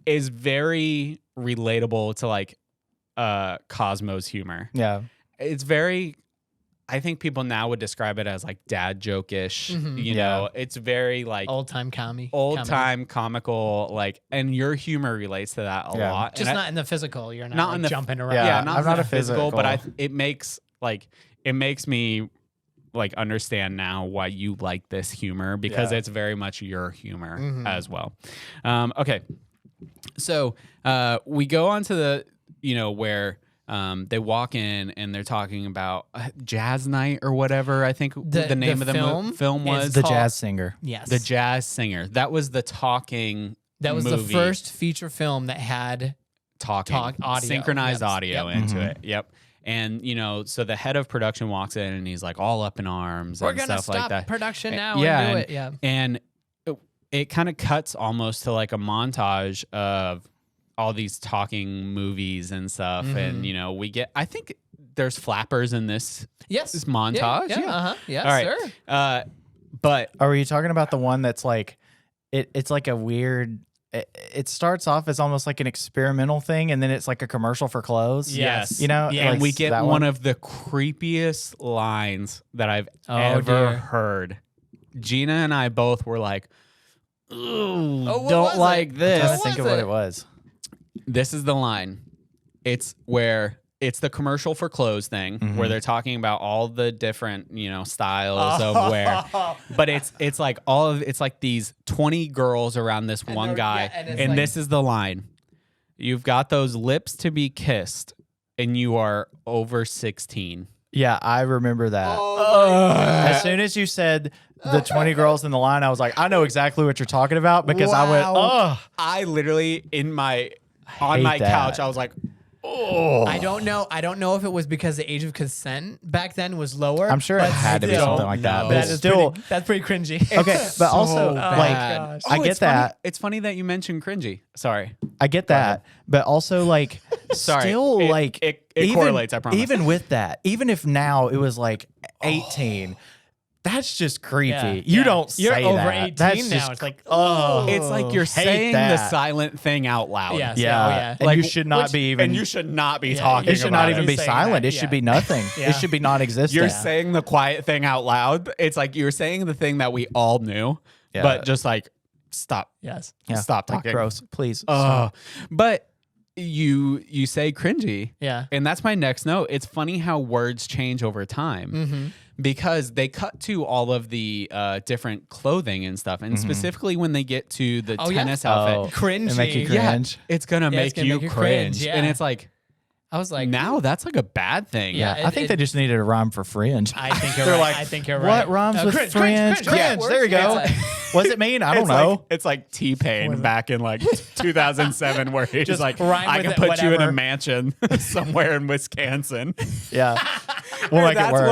B: is very relatable to like Cosmo's humor.
C: Yeah.
B: It's very, I think people now would describe it as like dad joke-ish. You know, it's very like
A: old time
B: comical, like, and your humor relates to that a lot.
A: Just
B: and
A: not in the physical. You're not in the jumping around.
B: Yeah, I'm not a physical, but it makes me like understand now why you like this humor because it's very much your humor as well. Okay. So we go on to the, where they walk in and they're talking about jazz night or whatever. I think the name of the film was
C: The Jazz Singer.
A: Yes.
B: The Jazz Singer. That was the talking
A: That was
B: movie.
A: The first feature film that had
B: audio. Synchronized audio into it. Yep. And, so the head of production walks in and he's like all up in arms and stuff like that.
A: We're going to stop production now and do it. Yeah.
B: And it kind of cuts almost to like a montage of all these talking movies and stuff. And, I think there's flappers in this montage.
A: Yeah.
B: All right.
A: Sure.
B: But
C: are you talking about the one that's like, it's like a weird, it starts off as almost like an experimental thing, and then it's like a commercial for clothes.
B: Yes.
C: And
B: we get one of the creepiest lines that I've ever heard. Gina and I both were like, ooh, don't like this.
C: I'm trying to think of what it was.
B: This is the line. It's where it's the commercial for clothes thing where they're talking about all the different, styles of wear. But it's like it's like these 20 girls around this one guy. And this is the line. You've got those lips to be kissed and you are over 16.
C: Yeah, I remember that. As soon as you said the 20 girls in the line, I was like, I know exactly what you're talking about because I went,
B: I literally on my couch, I was like, oh.
A: I don't know if it was because the age of consent back then was lower.
C: I'm sure it had to be something like that. But
A: that's pretty cringy.
C: Okay, but also I get that.
B: It's funny that you mentioned cringy. Sorry.
C: I get that, but also like still
B: it correlates, I promise.
C: Even with that, even if now it was like 18, that's just creepy.
A: Yeah,
C: you don't say
A: You're over
C: that.
A: 18
C: That's
A: now.
C: just,
A: It's like,
B: it's like you're saying the silent thing out loud.
A: Yes.
C: Yeah. And you should not be even.
B: And you should not be talking.
C: It should not even be silent.
A: That.
C: It should be nothing. It should be non-existent.
B: You're saying the quiet thing out loud. It's like you're saying the thing that we all knew, but just like stop.
A: Yes.
B: Stop talking.
C: Gross, please.
B: But you say cringy.
A: Yeah.
B: And that's my next note. It's funny how words change over time. Because they cut to all of the different clothing and stuff, and specifically when they get to the tennis outfit,
A: cringy,
C: make you cringe.
B: It's gonna make you cringe,
A: yeah.
B: and it's like,
A: I was like,
B: now that's like a bad thing.
C: Yeah, I think they just needed a rhyme for fringe.
A: I think you're right. I think you're right.
C: What rhymes with fringe? Cringe. There you go. What does it mean? I don't know.
B: It's like T-Pain back in like 2007, where he's just like, I can
A: it,
B: put you in a mansion somewhere in Wisconsin.
C: Yeah. We'll make it work.
B: That's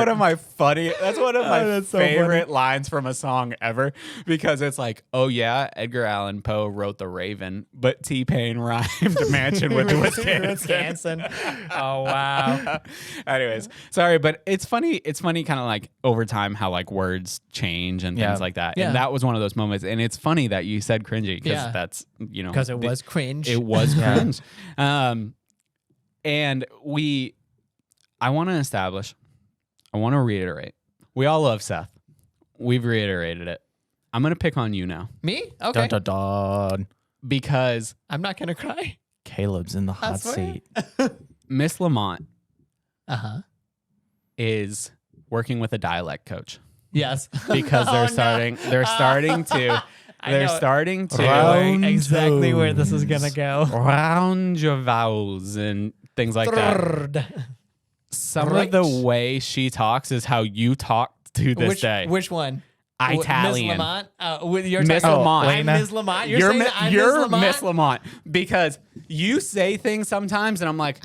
B: one of my favorite lines from a song ever, because it's like, oh yeah, Edgar Allan Poe wrote The Raven, but T-Pain rhymed mansion with Wisconsin.
A: Oh wow.
B: Anyways, sorry, but it's funny kind of like over time how like words change and things like that. And that was one of those moments. And it's funny that you said cringy, because that's,
A: because it was cringe.
B: It was cringe. And I want to reiterate. We all love Seth. We've reiterated it. I'm going to pick on you now.
A: Me? Okay.
C: Dun, dun, dun.
B: Because
A: I'm not going to cry.
C: Caleb's in the hot seat.
B: Miss Lamont is working with a dialect coach.
A: Yes.
B: Because they're starting to
A: know exactly where this is going to go.
B: Round your vowels and things like that. Some of the way she talks is how you talk to this day.
A: Which one?
B: Italian.
A: Miss Lamont?
B: Miss Lamont.
A: I'm Miss Lamont.
B: You're Miss Lamont. Because you say things sometimes and I'm like,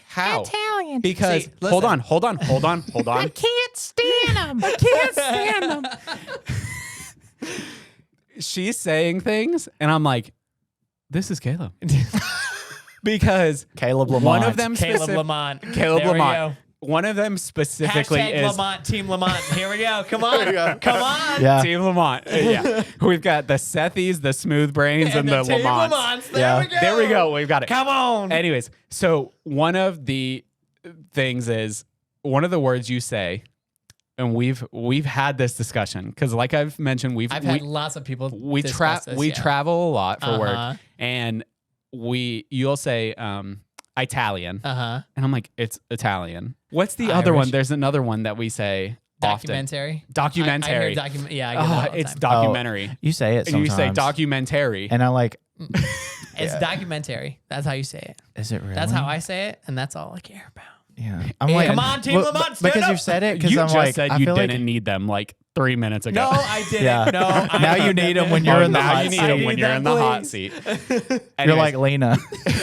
B: how?
D: Italian.
B: Because, hold on.
D: I can't stand them.
B: She's saying things and I'm like, this is Caleb. Because
C: Caleb Lamont.
B: One of them
A: Caleb Lamont.
B: Caleb Lamont. One of them specifically
A: Hashtag
B: is
A: Lamont, Team Lamont. Here we go. Come on. Come on.
C: Yeah.
B: Team Lamont. Yeah. We've got the Sethies, the Smooth Brains, and the
A: Team
B: Lamonts.
A: Lamonts. There we go.
B: There we go. We've got it.
A: Come on.
B: Anyways, so one of the things is one of the words you say, and we've had this discussion because, like I've mentioned,
A: I've had lots of people.
B: We travel a lot for work, and you'll say Italian, and I'm like, it's Italian. What's the other one? There's another one that we say
A: documentary.
B: Often. Documentary.
A: I get
B: it's documentary.
C: You say it sometimes.
B: You say documentary.
C: And I like...
A: It's documentary. That's how you say it.
C: Is it really?
A: That's how I say it, and that's all I care about.
C: Yeah. I'm like,
A: come on, Team Lamont, stand
C: because
A: up.
C: you said it.
B: You
C: I'm
B: just
C: like,
B: said you didn't need them like 3 minutes ago.
A: No, I didn't.
C: Yeah.
A: No,
C: now you need them when you're in the hot seat.
B: Now you need them when you're in the hot seat.
C: You're like Lina.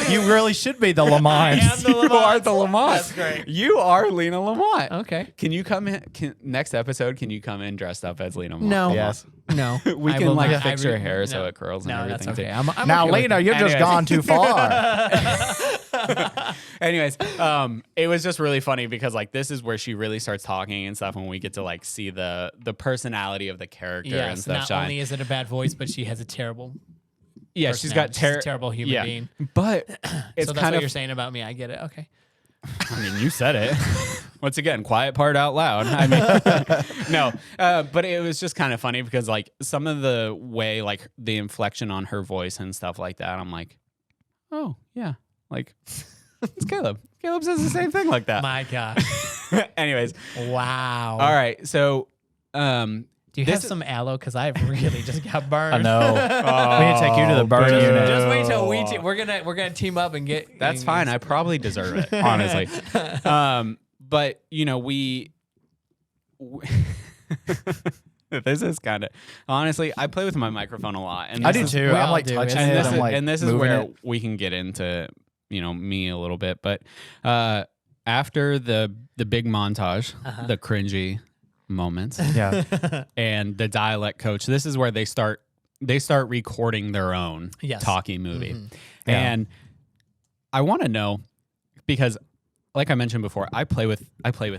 C: You really should be the Lamont.
A: I am the Lamont.
B: You are the Lamont.
A: That's great.
B: You are Lina Lamont.
A: Okay.
B: Can you come in next episode? Can you come in dressed up as Lina Lamont?
A: No.
C: Yes.
A: No.
B: We can like fix your hair so it curls and everything.
A: That's okay.
B: Too.
A: I'm
C: now,
A: okay
C: Lina, you've just gone too far.
B: Anyways, it was just really funny because like this is where she really starts talking and stuff when we get to like see the personality of the character and stuff.
A: Not only is it a bad voice, but she has a terrible.
B: She's got
A: a terrible human being.
B: But it's
A: so that's
B: kind
A: what
B: of
A: you're saying about me. I get it. Okay.
B: I mean, you said it. once again, quiet part out loud. I mean, no, but it was just kind of funny because like some of the way, like the inflection on her voice and stuff like that, I'm like, oh yeah, like it's Caleb. Caleb says the same thing like that.
A: My God.
B: Anyways.
A: Wow.
B: All right. So,
A: do you have some aloe? Because I really just got burned.
C: I know. We need to take you to the burn unit.
A: Just wait till we're gonna team up and get.
B: That's fine. I probably deserve it, honestly. But you know, this is kind of honestly. I play with my microphone a lot, and
C: I do too. I'm like touching it. I'm like,
B: and this is where we can get into me a little bit. But after the big montage, the cringy moments, and the dialect coach, this is where they start recording their own talkie movie. And I want to know, because like I mentioned before, I play with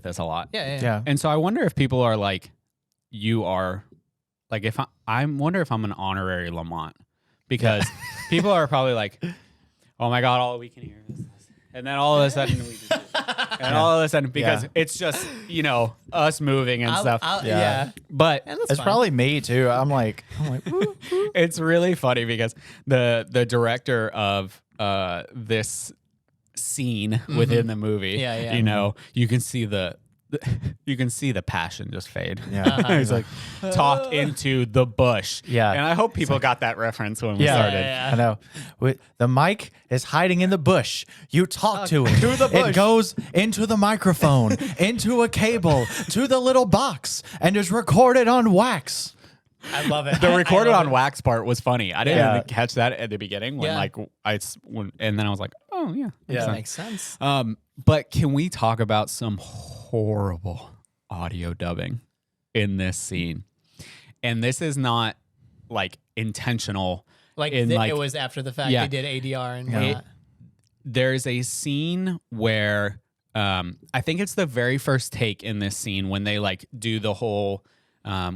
B: this a lot.
A: Yeah.
B: And so I wonder if people are like, you are like, if I wonder if I'm an honorary Lamont, because people are probably like, oh my God, all we can hear is this. And then all of a sudden we just, and all of a sudden, because it's just, us moving and stuff. But
C: it's fine. Probably me too. I'm like, woo, woo.
B: It's really funny because the director of this scene within the movie, you can see the passion just fade.
C: Yeah.
B: He's like, talk into the bush.
C: Yeah.
B: And I hope people got that reference when we started.
C: I know. The mic is hiding in the bush. You talk to it.
A: To the bush.
C: It goes into the microphone, into a cable, to the little box, and is recorded on wax.
A: I love it.
B: The recorded on wax part was funny. I didn't even catch that at the beginning when and then I was like, oh yeah.
A: That makes sense.
B: But can we talk about some horrible audio dubbing in this scene? And this is not like intentional.
A: It was after the fact they did ADR and whatnot.
B: There's a scene where I think it's the very first take in this scene when they like do the whole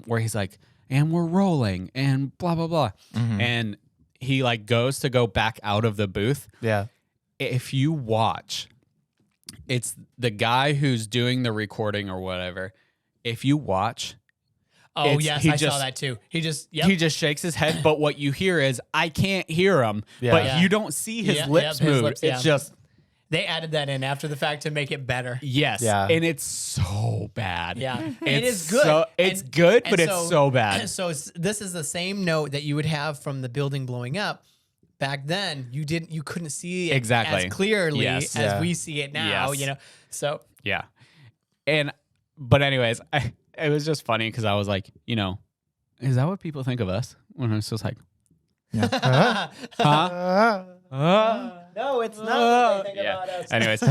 B: where he's like, and we're rolling and blah blah blah, and he like goes to go back out of the booth.
C: Yeah.
B: If you watch, it's the guy who's doing the recording or whatever. If you watch,
A: I saw that too. He just
B: shakes his head, but what you hear is, I can't hear him, but you don't see his lips move. It's just
A: they added that in after the fact to make it better.
B: Yes, and it's so bad.
A: Yeah, it is good.
B: It's good, but it's so bad.
A: So this is the same note that you would have from the building blowing up. Back then, you couldn't see it as clearly as we see it now. So
B: but anyways, it was just funny because I was like, is that what people think of us? When I was just like,
A: no, it's not what they think about us.
B: Anyways,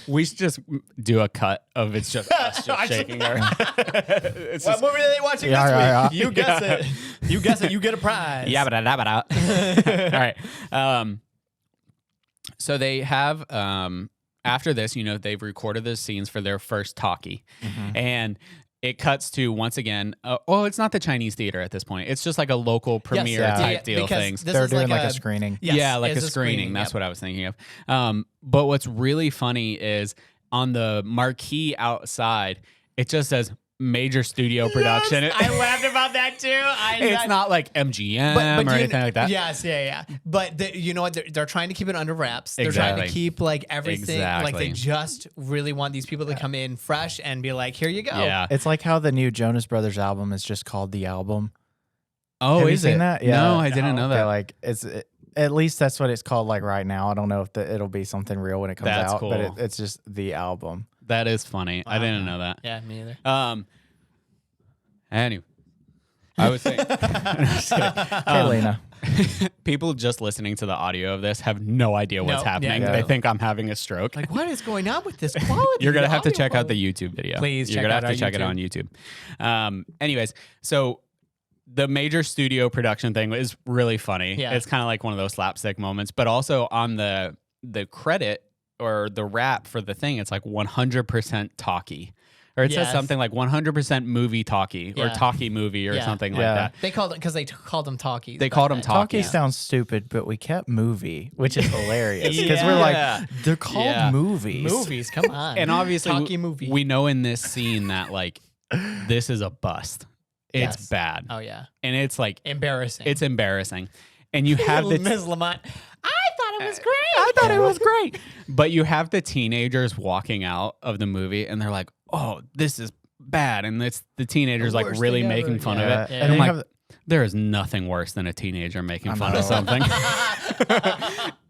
B: we should just do a cut of it's just us just shaking our head.
A: What movie are they watching this week? You guess it. You guess it. You get a prize.
B: All right. So they have after this, they've recorded the scenes for their first talkie, and it cuts to, once again, it's not the Chinese theater at this point. It's just like a local premiere type deal things.
C: They're doing like a screening.
B: Yes, like a screening. That's what I was thinking of. But what's really funny is on the marquee outside, it just says major studio production.
A: I laughed about that too.
B: It's not like MGM or anything like that.
A: Yes, yeah. But you know what? They're trying to keep it under wraps. They're trying to keep like everything. Like they just really want these people to come in fresh and be like, here you go.
B: Yeah.
C: It's like how the new Jonas Brothers album is just called The Album.
B: Oh,
C: have you seen that? Yeah.
B: No, I didn't know that.
C: Like at least that's what it's called like right now. I don't know if it'll be something real when it comes out,
B: cool.
C: but it's just The Album.
B: That is funny. I didn't know that.
A: Yeah, me either.
B: Anyway, I was saying,
C: hey, Lina.
B: People just listening to the audio of this have no idea what's happening. They think I'm having a stroke.
A: Like, what is going on with this quality?
B: You're going to have to check out the YouTube video.
A: Please
B: You're going to have to check it on YouTube. Anyways, so the major studio production thing is really funny.
A: Yeah.
B: It's kind of like one of those slapstick moments, but also on the credit or the rap for the thing, it's like 100% talkie. Or it says something like 100% movie talkie or talkie movie or something like that.
A: They called it because they called them talkies.
B: They called them talkies.
C: Talkie sounds stupid, but we kept movie, which is hilarious because we're like, they're called movies.
A: Movies, come on.
B: And obviously,
A: talkie movie.
B: We know in this scene that like this is a bust. It's bad.
A: Oh yeah.
B: And it's like
A: embarrassing.
B: It's embarrassing. And you have the
A: Ms. Lamont. I thought it was great.
B: I thought it was great. But you have the teenagers walking out of the movie and they're like, "Oh, this is bad." And it's the teenagers like really making fun of it.
A: Yeah.
B: And I'm like, there is nothing worse than a teenager making fun of something.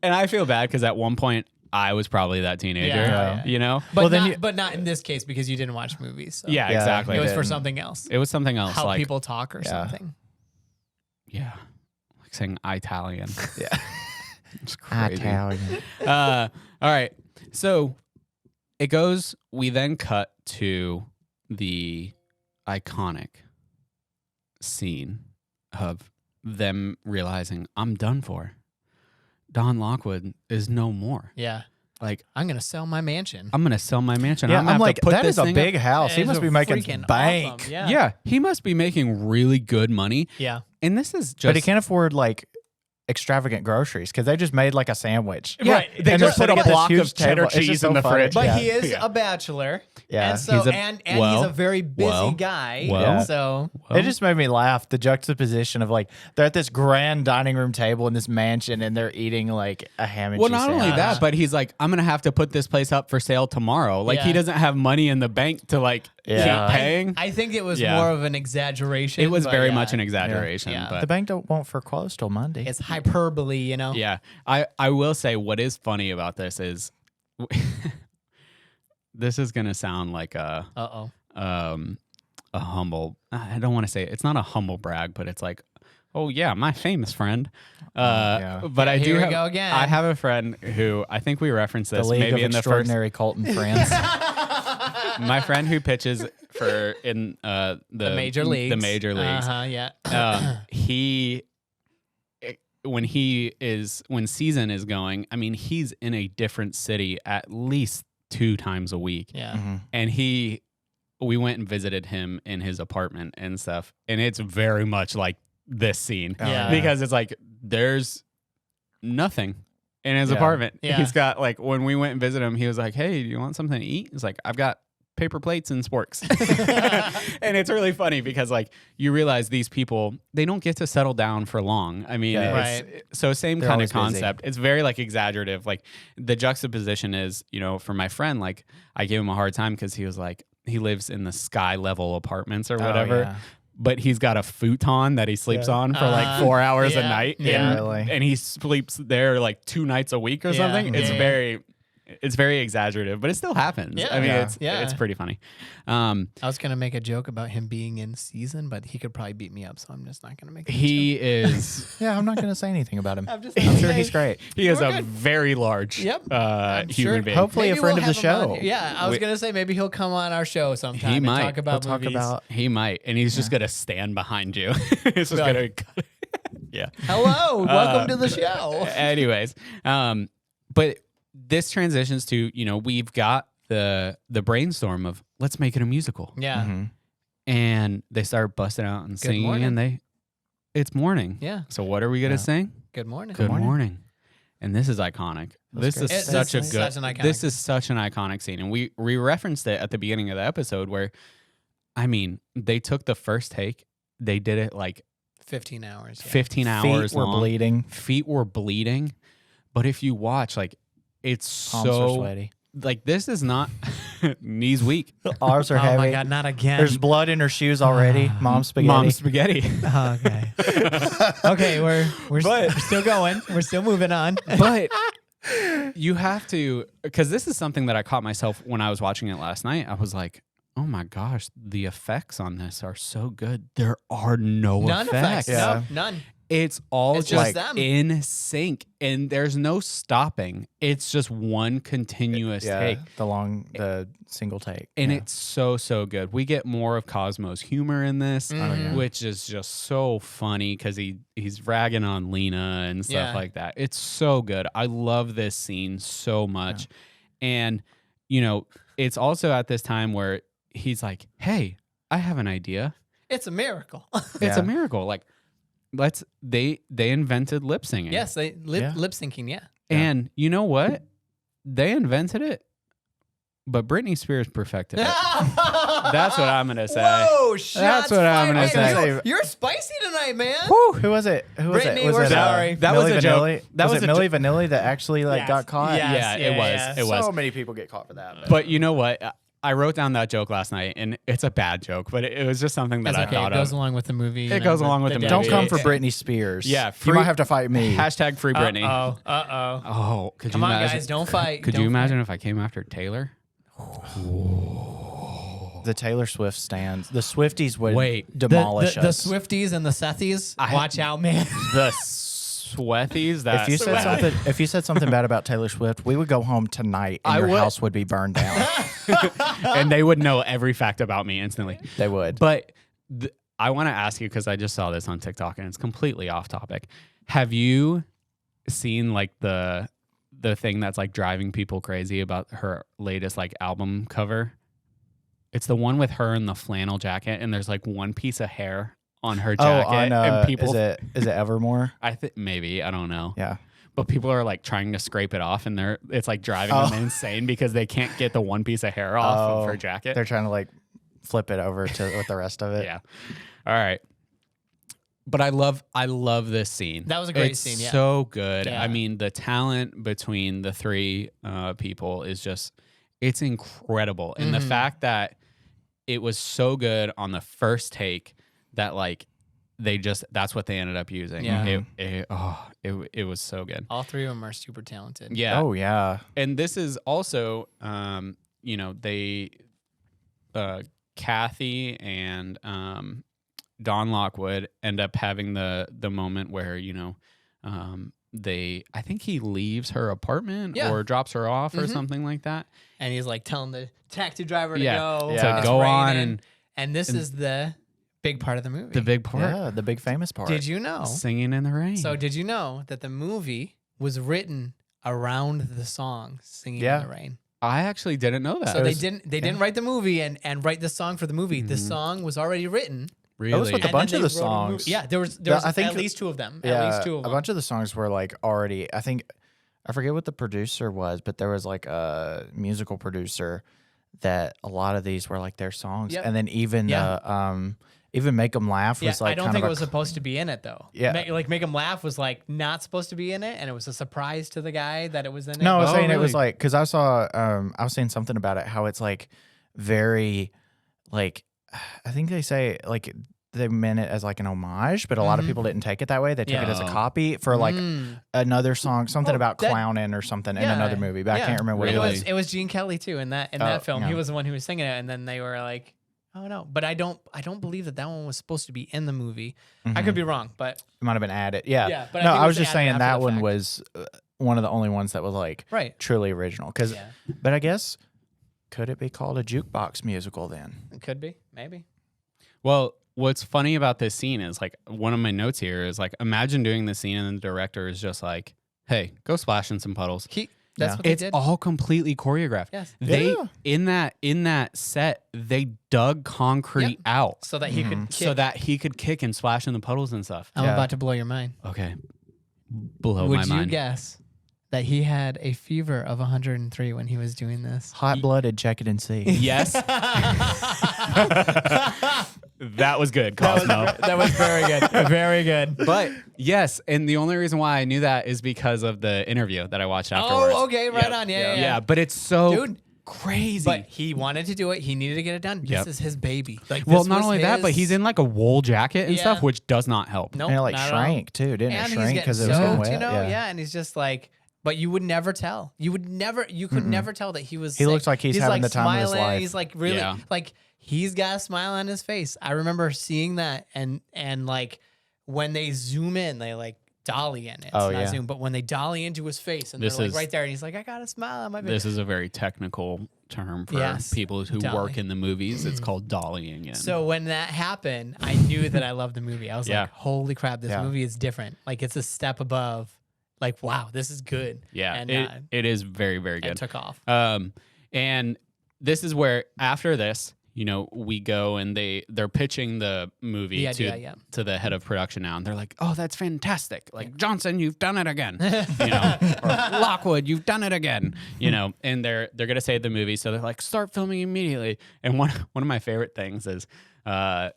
B: And I feel bad because at one point I was probably that teenager, you know?
A: But not in this case because you didn't watch movies. So.
B: Yeah, exactly.
A: It was for something else.
B: It was something else.
A: How
B: like
A: people talk or something.
B: Yeah. Like saying Italian.
C: Yeah.
B: It's crazy.
C: Italian.
B: All right. So it goes, we then cut to the iconic scene of them realizing I'm done for. Don Lockwood is no more.
A: Yeah.
B: Like,
A: I'm going to sell my mansion.
B: I'm going to sell my mansion.
C: Yeah,
B: I'm like,
C: that is a big house. He must be making bank.
A: Awesome.
B: Yeah, he must be making really good money.
A: Yeah.
B: And this is just...
C: But he can't afford, like, extravagant groceries because they just made, like, a sandwich.
B: Yeah, right. They just put a block of cheddar cheese in the fridge.
A: But he is a bachelor.
C: Yeah.
A: And so, he's a very busy guy. So
C: it just made me laugh. The juxtaposition of like they're at this grand dining room table in this mansion and they're eating like a ham and cheese
B: not
C: sandwich.
B: only that, but he's like, I'm gonna have to put this place up for sale tomorrow. Like he doesn't have money in the bank to like keep paying.
A: I think it was more of an exaggeration.
B: It was very much an exaggeration.
C: Yeah.
B: But
C: the bank won't foreclose till Monday.
A: It's hyperbole, you know.
B: Yeah. I will say what is funny about this is this is gonna sound like a humble. I don't want to say it. It's not a humble brag, but it's like, oh yeah, my famous friend. But I do
A: go again.
B: I have a friend who I think we referenced this
C: the League
B: maybe
C: of
B: in the
C: Extraordinary Colton friends.
B: My friend who pitches for in the
A: major leagues.
B: The major leagues. When season is going, I mean, he's in a different city at least 2 times a week.
A: Yeah.
C: Mm-hmm.
B: And we went and visited him in his apartment and stuff. And it's very much like this scene. Because it's like, there's nothing in his apartment.
A: Yeah.
B: He's got like, when we went and visited him, he was like, hey, do you want something to eat? He's like, I've got paper plates and sporks. And it's really funny because like you realize these people, they don't get to settle down for long. I mean, so same kind of concept. Busy. It's very like exaggerative. Like the juxtaposition is, you know, for my friend, like I gave him a hard time because he was like, he lives in the sky level apartments or whatever. But he's got a futon that he sleeps on for like 4 hours a night. And he sleeps there like 2 nights a week or something. It's very exaggerative, but it still happens.
A: Yeah.
B: I mean, it's pretty funny.
A: I was going to make a joke about him being in season, but he could probably beat me up, so I'm just not going to make it.
B: He is...
C: I'm not going to say anything about him.
A: I'm
C: sure he's great.
B: He is a very large human being.
C: Hopefully a friend of the show.
A: I was going to say maybe he'll come on our show sometime and talk about movies.
B: He might, and he's just going to stand behind you. He's just going to... Yeah.
A: Hello, welcome to the show.
B: Anyways, but... This transitions to, you know, we've got the brainstorm of let's make it a musical.
A: Yeah.
C: Mm-hmm.
B: And they start busting out and singing
A: morning.
B: and it's morning.
A: Yeah.
B: So what are we going to sing?
A: Good morning.
B: Good morning. And this is iconic. This is such an iconic scene. And we referenced it at the beginning of the episode where, I mean, they took the first take. They did it like
A: 15 hours. Yeah.
B: 15 hours long.
C: Feet were bleeding.
B: But if you watch, like, it's
C: Palms are
B: so
C: sweaty.
B: Like this is not knees weak.
C: Ours are heavy.
A: Oh my God, not again.
C: There's blood in her shoes already. Mom's spaghetti.
A: Okay. Okay, we're still going. We're still moving on.
B: But you have to, because this is something that I caught myself when I was watching it last night. I was like, oh my gosh, the effects on this are so good. There are no effects.
A: No, none.
B: It's all
A: It's
B: just
A: them.
B: in sync, and there's no stopping. It's just one continuous take.
C: The single take.
B: And it's so good. We get more of Cosmo's humor in this, which is just so funny because he's ragging on Lina and stuff like that. It's so good. I love this scene so much. And, you know, it's also at this time where he's like, hey, I have an idea.
A: It's a miracle.
B: It's a miracle. Like, they invented lip singing.
A: Yes, lip syncing, yeah.
B: And you know what? They invented it, but Britney Spears perfected it. That's what I'm gonna say.
A: Whoa,
B: that's what I'm gonna say.
A: You're spicy tonight, man.
C: Whew. Who was it?
A: Britney,
C: Was
A: we're
C: it,
A: sorry.
B: That was a joke.
C: Was it Milli Vanilli that actually got caught?
A: Yes,
B: It was.
C: So many people get caught for that.
B: But you know what? I wrote down that joke last night, and it's a bad joke, but it was just something that I thought of.
A: It goes along with the movie.
B: It goes along with the movie.
C: Don't come for Britney Spears.
B: Yeah,
C: you might have to fight me.
B: Hashtag free Britney.
A: Oh,
B: could
A: come
B: you
A: on,
B: imagine?
A: guys, don't fight.
B: Could you imagine if I came after Taylor?
C: The Taylor Swift stands. The Swifties would
A: demolish
C: us.
A: The Swifties and the Sethies. Watch out, man.
B: The Swethies.
C: If you said something bad about Taylor Swift, we would go home tonight and your house would be burned down.
B: And they would know every fact about me instantly.
C: They would.
B: But I want to ask you, because I just saw this on TikTok and it's completely off topic. Have you seen like the thing that's like driving people crazy about her latest like album cover? It's the one with her in the flannel jacket, and there's like one piece of hair on her jacket. And people,
C: is it Evermore?
B: I think maybe, I don't know.
C: Yeah.
B: But people are like trying to scrape it off, and it's like driving them insane because they can't get the one piece of hair off of her jacket.
C: They're trying to like flip it over to with the rest of it.
B: Yeah. All right. But I love this scene.
A: That was a great scene. Yeah.
B: So good.
A: Yeah.
B: I mean, the talent between the three people is just, it's incredible. And the fact that it was so good on the first take that like that's what they ended up using.
A: Yeah.
B: It was so good.
A: All three of them are super talented.
B: Yeah.
C: Oh yeah.
B: And this is also, they, Kathy and Don Lockwood end up having the moment where, I think he leaves her apartment or drops her off or something like that.
A: And he's like telling the taxi driver to
B: go on.
A: And this is the big part of the movie.
B: The big part.
C: Yeah, the big famous part.
A: Did you know?
B: Singing in the Rain.
A: So did you know that the movie was written around the song Singing in the Rain?
B: I actually didn't know that.
A: So they didn't write the movie and write the song for the movie. The song was already written.
B: Really?
C: That was with a bunch of the songs.
A: Yeah, there was I think at least two of them.
C: Yeah,
A: at least two of them.
C: A bunch of the songs were like already, I forget what the producer was, but there was like a musical producer that a lot of these were like their songs. Yep. And then even even Make 'Em Laugh was like
A: I don't think it was supposed to be in it though.
C: Yeah.
A: Make 'Em Laugh was like not supposed to be in it, and it was a surprise to the guy that it was in it.
C: No, I was saying it was like, because I saw, I was saying something about it, how it's like very, like, I think they say like they meant it as like an homage, but a lot of people didn't take it that way. They took it as a copy for like another song, something about clowning or something in another movie, but I can't remember what it was.
A: It was Gene Kelly too in that film. He was the one who was singing it, and then they were like, oh no, but I don't believe that one was supposed to be in the movie. I could be wrong, but
C: it might have been added. Yeah.
A: But
C: no, I was just saying that one was one of the only ones that was like truly original. But I guess, could it be called a jukebox musical then?
A: It could be, maybe.
B: Well, what's funny about this scene is like one of my notes here is like, imagine doing this scene and the director is just like, hey, go splash in some puddles.
A: That's what they did.
B: It's all completely choreographed.
A: Yes.
B: They in that set, they dug concrete out
A: so that he could kick.
B: so that he could kick and splash in the puddles and stuff.
A: I'm about to blow your mind.
B: Okay. Blow my mind.
A: Would you guess that he had a fever of 103 when he was doing this?
C: Hot-blooded, check it and see.
B: Yes. That was good, Cosmo.
A: That was very good. Very good.
B: But yes, and the only reason why I knew that is because of the interview that I watched afterwards.
A: Oh, okay, right on. Yeah.
B: But it's so crazy.
A: But he wanted to do it. He needed to get it done. This is his baby. Like,
B: well, not only that, but he's in like a wool jacket and stuff, which does not help.
A: Nope,
C: and it like shrank too, didn't it? Shrank because it was getting wet.
A: Yeah, and he's just like. But you would never tell. You could never tell that he was.
C: He looks like he's having
A: like
C: the time of his life.
A: He's like really like he's got a smile on his face. I remember seeing that and like when they zoom in, they like dolly in it. Not zoom, but when they dolly into his face and they're like right there, and he's like, I got a smile on my face.
B: This is a very technical term for people who work in the movies. It's called dollying in.
A: So when that happened, I knew that I loved the movie. I was like, holy crap, this movie is different. Like it's a step above. Like, wow, this is good.
B: Yeah,
A: and
B: it is very, very good.
A: It took off.
B: And this is where, after this, we go and they're pitching the movie to the head of production now, and they're like, "Oh, that's fantastic! Like Johnson, you've done it again. Or Lockwood, you've done it again. And they're gonna save the movie, so they're like, start filming immediately. And one of my favorite things is, I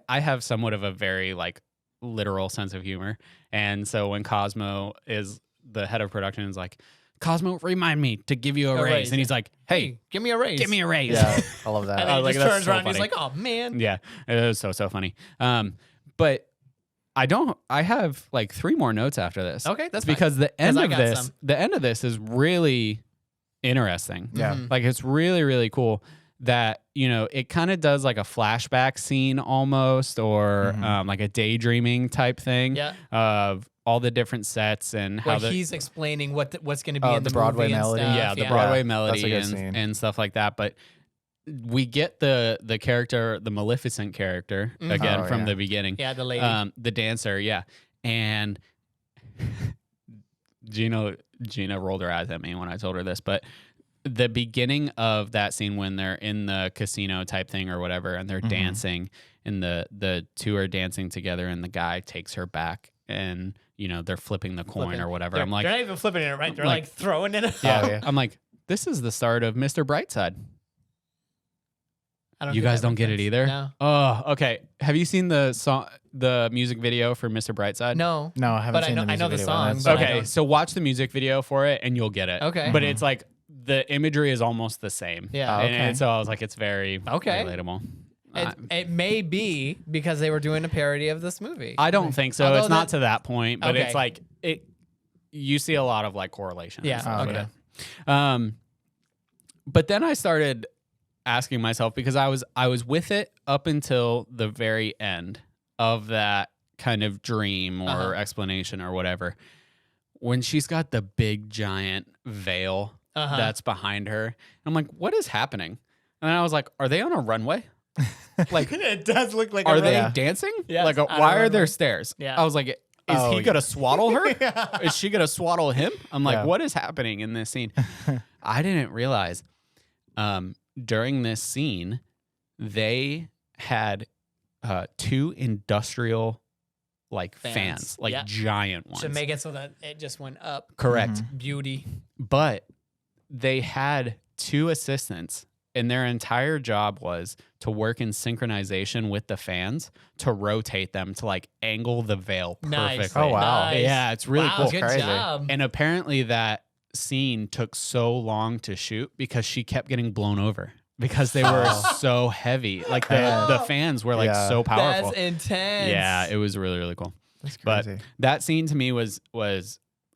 B: have somewhat of a very like literal sense of humor, and so when Cosmo is the head of production, is like, Cosmo, remind me to give you a raise. And he's like, hey,
A: give me a raise.
B: Give me a raise.
C: Yeah, I love that.
A: And then he just turns around and he's like, oh, man.
B: Yeah, it was so funny. But I have like 3 more notes after this.
A: Okay, that's
B: because the end of this is really interesting.
C: Yeah.
B: Like it's really, really cool that, it kind of does like a flashback scene almost, or like a daydreaming type thing of all the different sets and how
A: he's explaining what's going to be in the
C: Broadway
A: movie
C: melody.
A: and
B: stuff.
A: The
B: Broadway melody and stuff like that. But we get the character, the Maleficent character again from the beginning.
A: Yeah, the lady,
B: the dancer. Yeah, and Gina rolled her eyes at me when I told her this, but the beginning of that scene when they're in the casino type thing or whatever, and they're dancing, and the two are dancing together, and the guy takes her back, and they're flipping the coin or whatever.
A: I'm like, they're not even flipping it, right? They're like throwing it.
B: Yeah. I'm like, this is the start of Mr. Brightside. You guys don't get it either?
A: No.
B: Oh, okay. Have you seen the music video for Mr. Brightside?
A: No,
C: I haven't seen the music video.
A: I know the song.
B: Okay, so watch the music video for it, and you'll get it.
A: Okay.
B: But it's like the imagery is almost the same.
A: Yeah.
B: And so I was like, it's very relatable.
A: It may be because they were doing a parody of this movie.
B: I don't think so. It's not to that point, but it's like you see a lot of like correlation.
A: Yeah.
B: But then I started asking myself, because I was with it up until the very end of that kind of dream or explanation or whatever, when she's got the big giant veil that's behind her. I'm like, what is happening? And I was like, are they on a runway? Like
A: it does look like.
B: Are they dancing?
A: Yes,
B: like why are there stairs?
A: Yeah.
B: I was like, is he gonna swaddle her? Is she gonna swaddle him? I'm like, what is happening in this scene? I didn't realize during this scene they had 2 industrial like fans like giant ones
A: to make it so that it just went up.
B: Correct.
A: Beauty.
B: But they had 2 assistants, and their entire job was to work in synchronization with the fans to rotate them to like angle the veil perfectly.
A: Nice.
C: Oh, wow.
A: Nice.
B: Yeah, it's really cool.
A: Good
C: Crazy.
A: job.
B: And apparently that scene took so long to shoot because she kept getting blown over because they were so heavy. Like the fans were like so powerful.
A: That's intense.
B: Yeah, it was really, really cool.
C: That's crazy.
B: But that scene to me was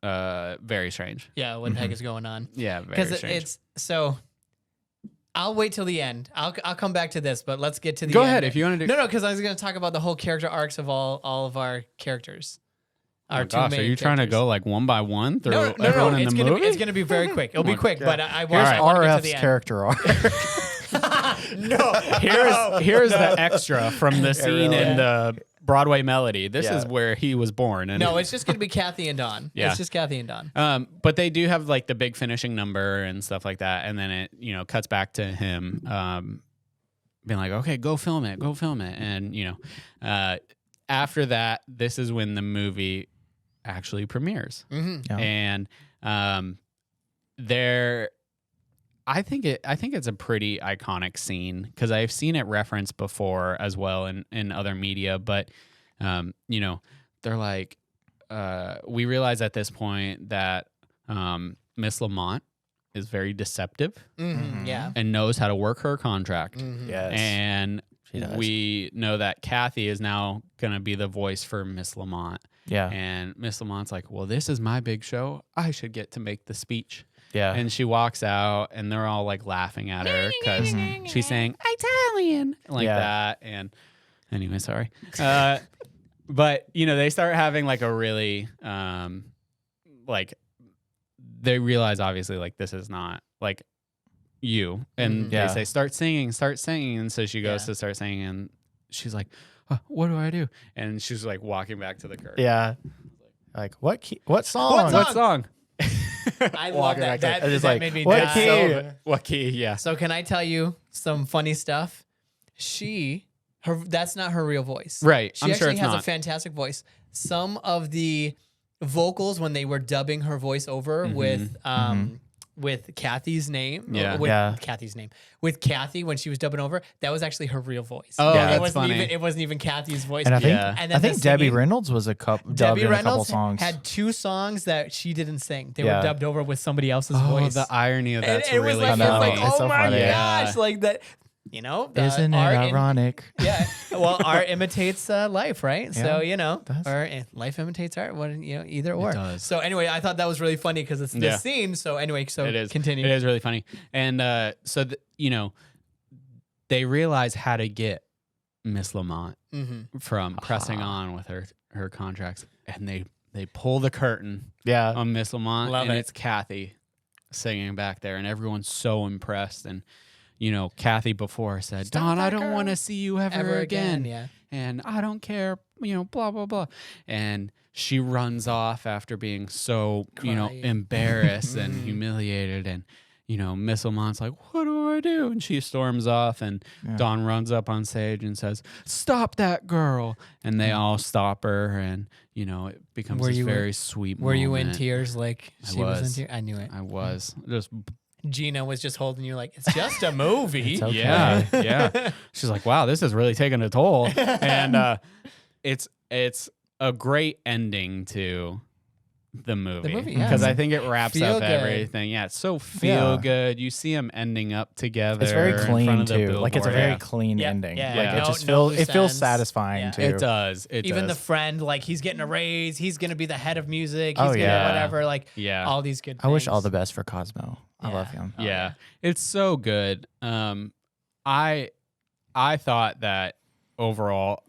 B: very strange.
A: Yeah, what the heck is going on?
B: Yeah, very
A: Because
B: strange.
A: it's so. I'll wait till the end. I'll come back to this, but let's get to the
B: Go
A: end.
B: ahead if you want to do.
A: No, because I was going to talk about the whole character arcs of all of our characters.
B: Our two main. Are you trying to go like one by one through everyone in the movie?
A: It's going to be very quick. It'll be quick, but I want to get to the end.
C: Character arc.
A: No,
B: here's the extra from the scene in the Broadway melody. This is where he was born. And
A: no, it's just going to be Kathy and Don.
B: Yeah.
A: It's just Kathy and Don.
B: But they do have like the big finishing number and stuff like that. And then it, cuts back to him being like, okay, go film it. And, after that, this is when the movie actually premieres.
A: Mm-hmm.
C: Yeah.
B: And I think it's a pretty iconic scene because I've seen it referenced before as well in other media, but they're like, we realize at this point that Miss Lamont is very deceptive, and knows how to work her contract.
A: Mm-hmm.
C: Yes,
B: and we know that Kathy is now gonna be the voice for Miss Lamont.
C: Yeah,
B: and Miss Lamont's like, well, this is my big show. I should get to make the speech.
C: Yeah.
B: And she walks out, and they're all like laughing at her because she's saying Italian like that. And anyway, sorry. But they start having like a really like they realize obviously like this is not like you, and they say start singing, and so she goes to start singing, and she's like, what do I do? And she's like walking back to the curtain.
C: Yeah. Like what song?
B: What song?
A: I love that. That
C: like,
A: made me
C: what
A: die.
C: key?
B: What key? Yeah.
A: So can I tell you some funny stuff? That's not her real voice.
B: Right.
A: She
B: I'm
A: actually
B: sure it's
A: has
B: not.
A: a fantastic voice. Some of the vocals when they were dubbing her voice over with Kathy's name. With Kathy's name. With Kathy when she was dubbing over, that was actually her real voice.
B: Oh,
C: yeah,
B: that's funny.
A: It wasn't even Kathy's voice.
C: And I think,
A: and
C: I think Debbie Reynolds was dubbed in a couple songs.
A: Had 2 songs that she didn't sing. They were dubbed over with somebody else's voice.
B: The irony of that's
A: it was
B: really
A: like,
B: funny.
A: It's like, oh
C: so
A: my
C: funny.
A: gosh, like that. You know,
C: Isn't it ironic?
A: Well, art imitates life, right?
C: Yeah,
A: so or life imitates art. Either or.
B: It does.
A: So anyway, I thought that was really funny because it's this scene. So anyway,
B: it is.
A: Continue.
B: It is really funny, and they realize how to get Miss Lamont from pressing on with her contracts, and they pull the curtain on Miss Lamont, it's Kathy singing back there, and everyone's so impressed. And Kathy before said, Don, I don't want to see you ever again.
A: Yeah.
B: And I don't care, blah, blah, blah. And she runs off after being so, embarrassed and humiliated. And, Miss Lamont's like, what do I do? And she storms off, and Don runs up on stage and says, stop that girl. And they all stop her, and, it becomes this very sweet moment.
A: Were you in tears like she was in tears? I knew it.
B: I was. Just
A: Gina was just holding you like, it's just a movie.
C: It's okay.
B: Yeah. She's like, wow, this is really taking a toll. And it's a great ending to the movie. Because I think it wraps up everything. Yeah, it's so feel good. You see them ending up together.
C: It's very clean too.
B: Like
C: it's a very clean ending.
A: Yeah.
C: Like it feels satisfying too.
B: It does.
A: Even the friend, like he's getting a raise. He's gonna be the head of music. He's gonna whatever. Like all these good things.
C: I wish all the best for Cosmo. I love him.
B: Yeah. It's so good. I thought that overall,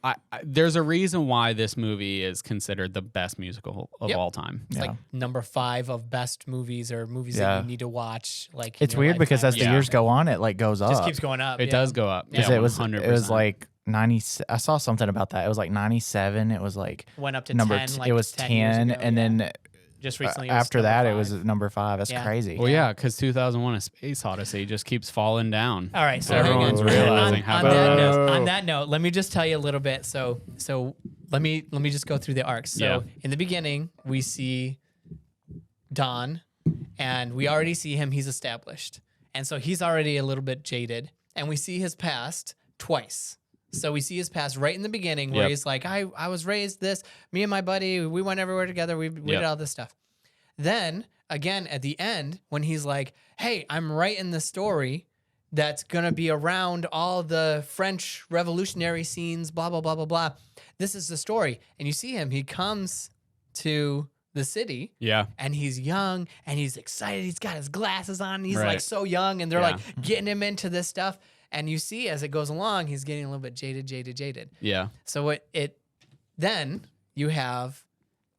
B: there's a reason why this movie is considered the best musical of all time.
A: It's like number 5 of best movies or movies that you need to watch. Like
C: it's weird because as the years go on, it like goes up.
A: Just keeps going up.
B: It does go up. Yeah,
C: it was 100%. It was like 90. I saw something about that. It was like 97. It was like
A: went up to
C: number
A: 10.
C: It was 10, and then
A: just recently
C: after that it was number 5. That's crazy.
B: Well, because 2001: A Space Odyssey just keeps falling down.
A: All right, so
B: everyone's realizing how
A: on that note, let me just tell you a little bit. So let me just go through the arcs. So in the beginning, we see Don, and we already see him. He's established, and so he's already a little bit jaded. And we see his past twice. So we see his past right in the beginning where he's like, I was raised this, me and my buddy, we went everywhere together. We did all this stuff. Then again, at the end, when he's like, hey, I'm writing the story that's going to be around all the French revolutionary scenes, blah, blah, blah, blah, blah. This is the story. And you see him, he comes to the city.
B: Yeah.
A: And he's young and he's excited. He's got his glasses on. And he's like so young, and they're like getting him into this stuff. And you see as it goes along, he's getting a little bit jaded.
B: Yeah.
A: So then you have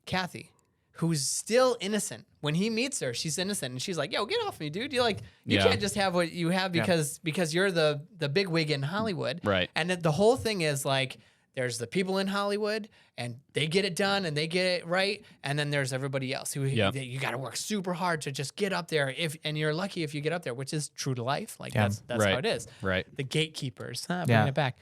A: Kathy, who's still innocent. When he meets her, she's innocent, and she's like, "Yo, get off me, dude! You can't just have what you have because you're the big wig in Hollywood."
B: Right.
A: And the whole thing is like, there's the people in Hollywood, and they get it done and they get it right, and then there's everybody else who you got to work super hard to just get up there. And you're lucky if you get up there, which is true to life. Like that's how it is.
B: Right.
A: The gatekeepers, bringing it back.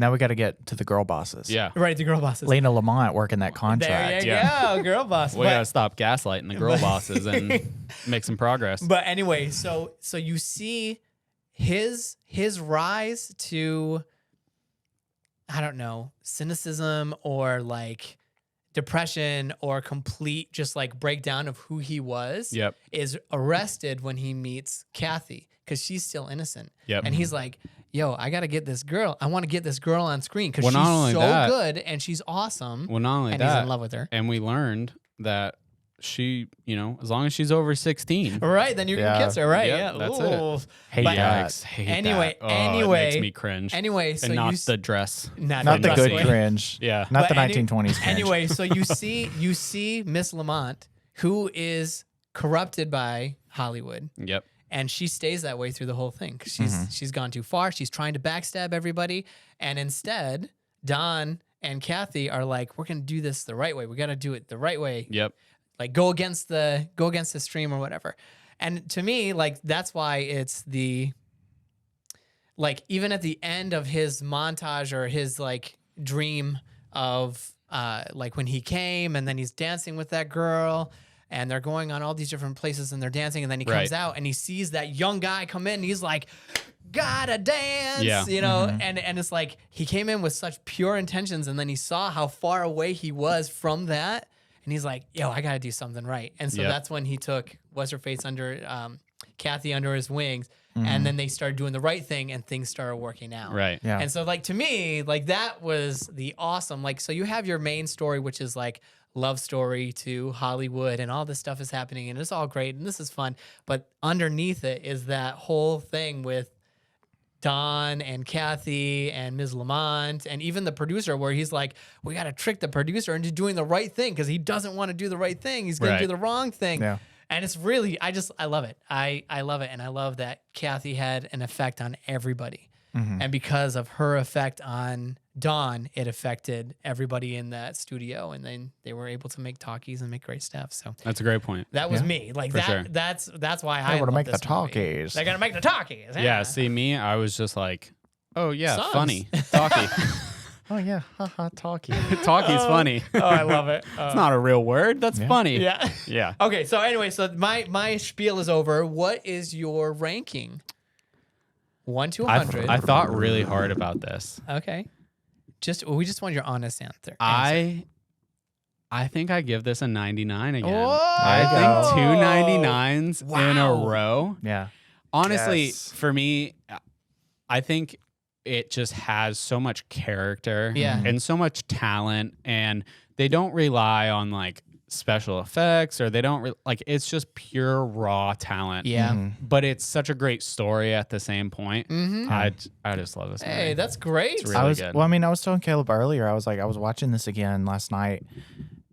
C: Now we got to get to the girl bosses.
B: Yeah.
A: Right, the girl bosses.
C: Lina Lamont working that contract.
A: There you go, girl boss.
B: We got to stop gaslighting the girl bosses and make some progress.
A: But anyway, so you see his rise to, I don't know, cynicism or like depression or complete just like breakdown of who he was is arrested when he meets Kathy because she's still innocent.
B: Yep.
A: And he's like, yo, I got to get this girl. I want to get this girl on screen because she's so good and she's awesome.
B: Well, not only
A: and
B: that,
A: he's in love with her.
B: And we learned that she, as long as she's over 16.
A: Right, then you can kiss her, right?
B: Yep,
A: yeah,
B: that's
A: it.
C: Hate that.
A: Anyway,
B: it makes me cringe.
A: Anyway, so
B: and not the dress.
C: Not the good cringe.
B: Yeah.
C: Not the 1920s cringe.
A: Anyway, so you see Miss Lamont, who is corrupted by Hollywood.
B: Yep.
A: And she stays that way through the whole thing. She's gone too far. She's trying to backstab everybody. And instead, Don and Kathy are like, we're going to do this the right way. We got to do it the right way.
B: Yep.
A: like go against the stream or whatever. And to me, like that's why it's the like even at the end of his montage or his like dream of like when he came and then he's dancing with that girl and they're going on all these different places and they're dancing and then he comes out and he sees that young guy come in and he's like, gotta dance, you know, and it's like he came in with such pure intentions and then he saw how far away he was from that and he's like, yo, I gotta do something right. And so that's when he took what's-her-face under Kathy under his wings and then they started doing the right thing and things started working out.
B: Right.
C: Yeah.
A: And so like to me, like that was the awesome, like, so you have your main story, which is like love story to Hollywood and all this stuff is happening and it's all great and this is fun. But underneath it is that whole thing with Don and Kathy and Ms. Lamont and even the producer where he's like, we got to trick the producer into doing the right thing because he doesn't want to do the right thing. He's going to do the wrong thing. Yeah. And it's really, I love it. I love it. And I love that Kathy had an effect on everybody. And because of her effect on Dawn, it affected everybody in that studio. And then they were able to make talkies and make great stuff. So
B: that's a great point.
A: That was me. Like that. Sure. That's why I
C: want to make
A: the
C: talkies.
A: They got to make the talkies.
B: Yeah. See me, I was just like, oh yeah, Sons. Funny talkie.
C: Oh yeah, haha, talkie.
B: Talkie's funny.
A: Oh, I love it.
B: It's not a real word. That's funny.
A: Yeah.
B: Yeah.
A: Okay. So anyway, so my spiel is over. What is your ranking? 1 to 100.
B: I thought really hard about this.
A: Okay. We just want your honest answer.
B: I think I give this a 99 again.
A: Whoa!
B: I think 2 99s in a row.
C: Yeah.
B: Honestly, for me, I think it just has so much character and so much talent, and they don't rely on like special effects or they don't like it's just pure raw talent. But it's such a great story at the same point. I just love this movie.
A: Hey, that's great.
B: It's really good.
C: Well, I mean, I was telling Caleb earlier, I was watching this again last night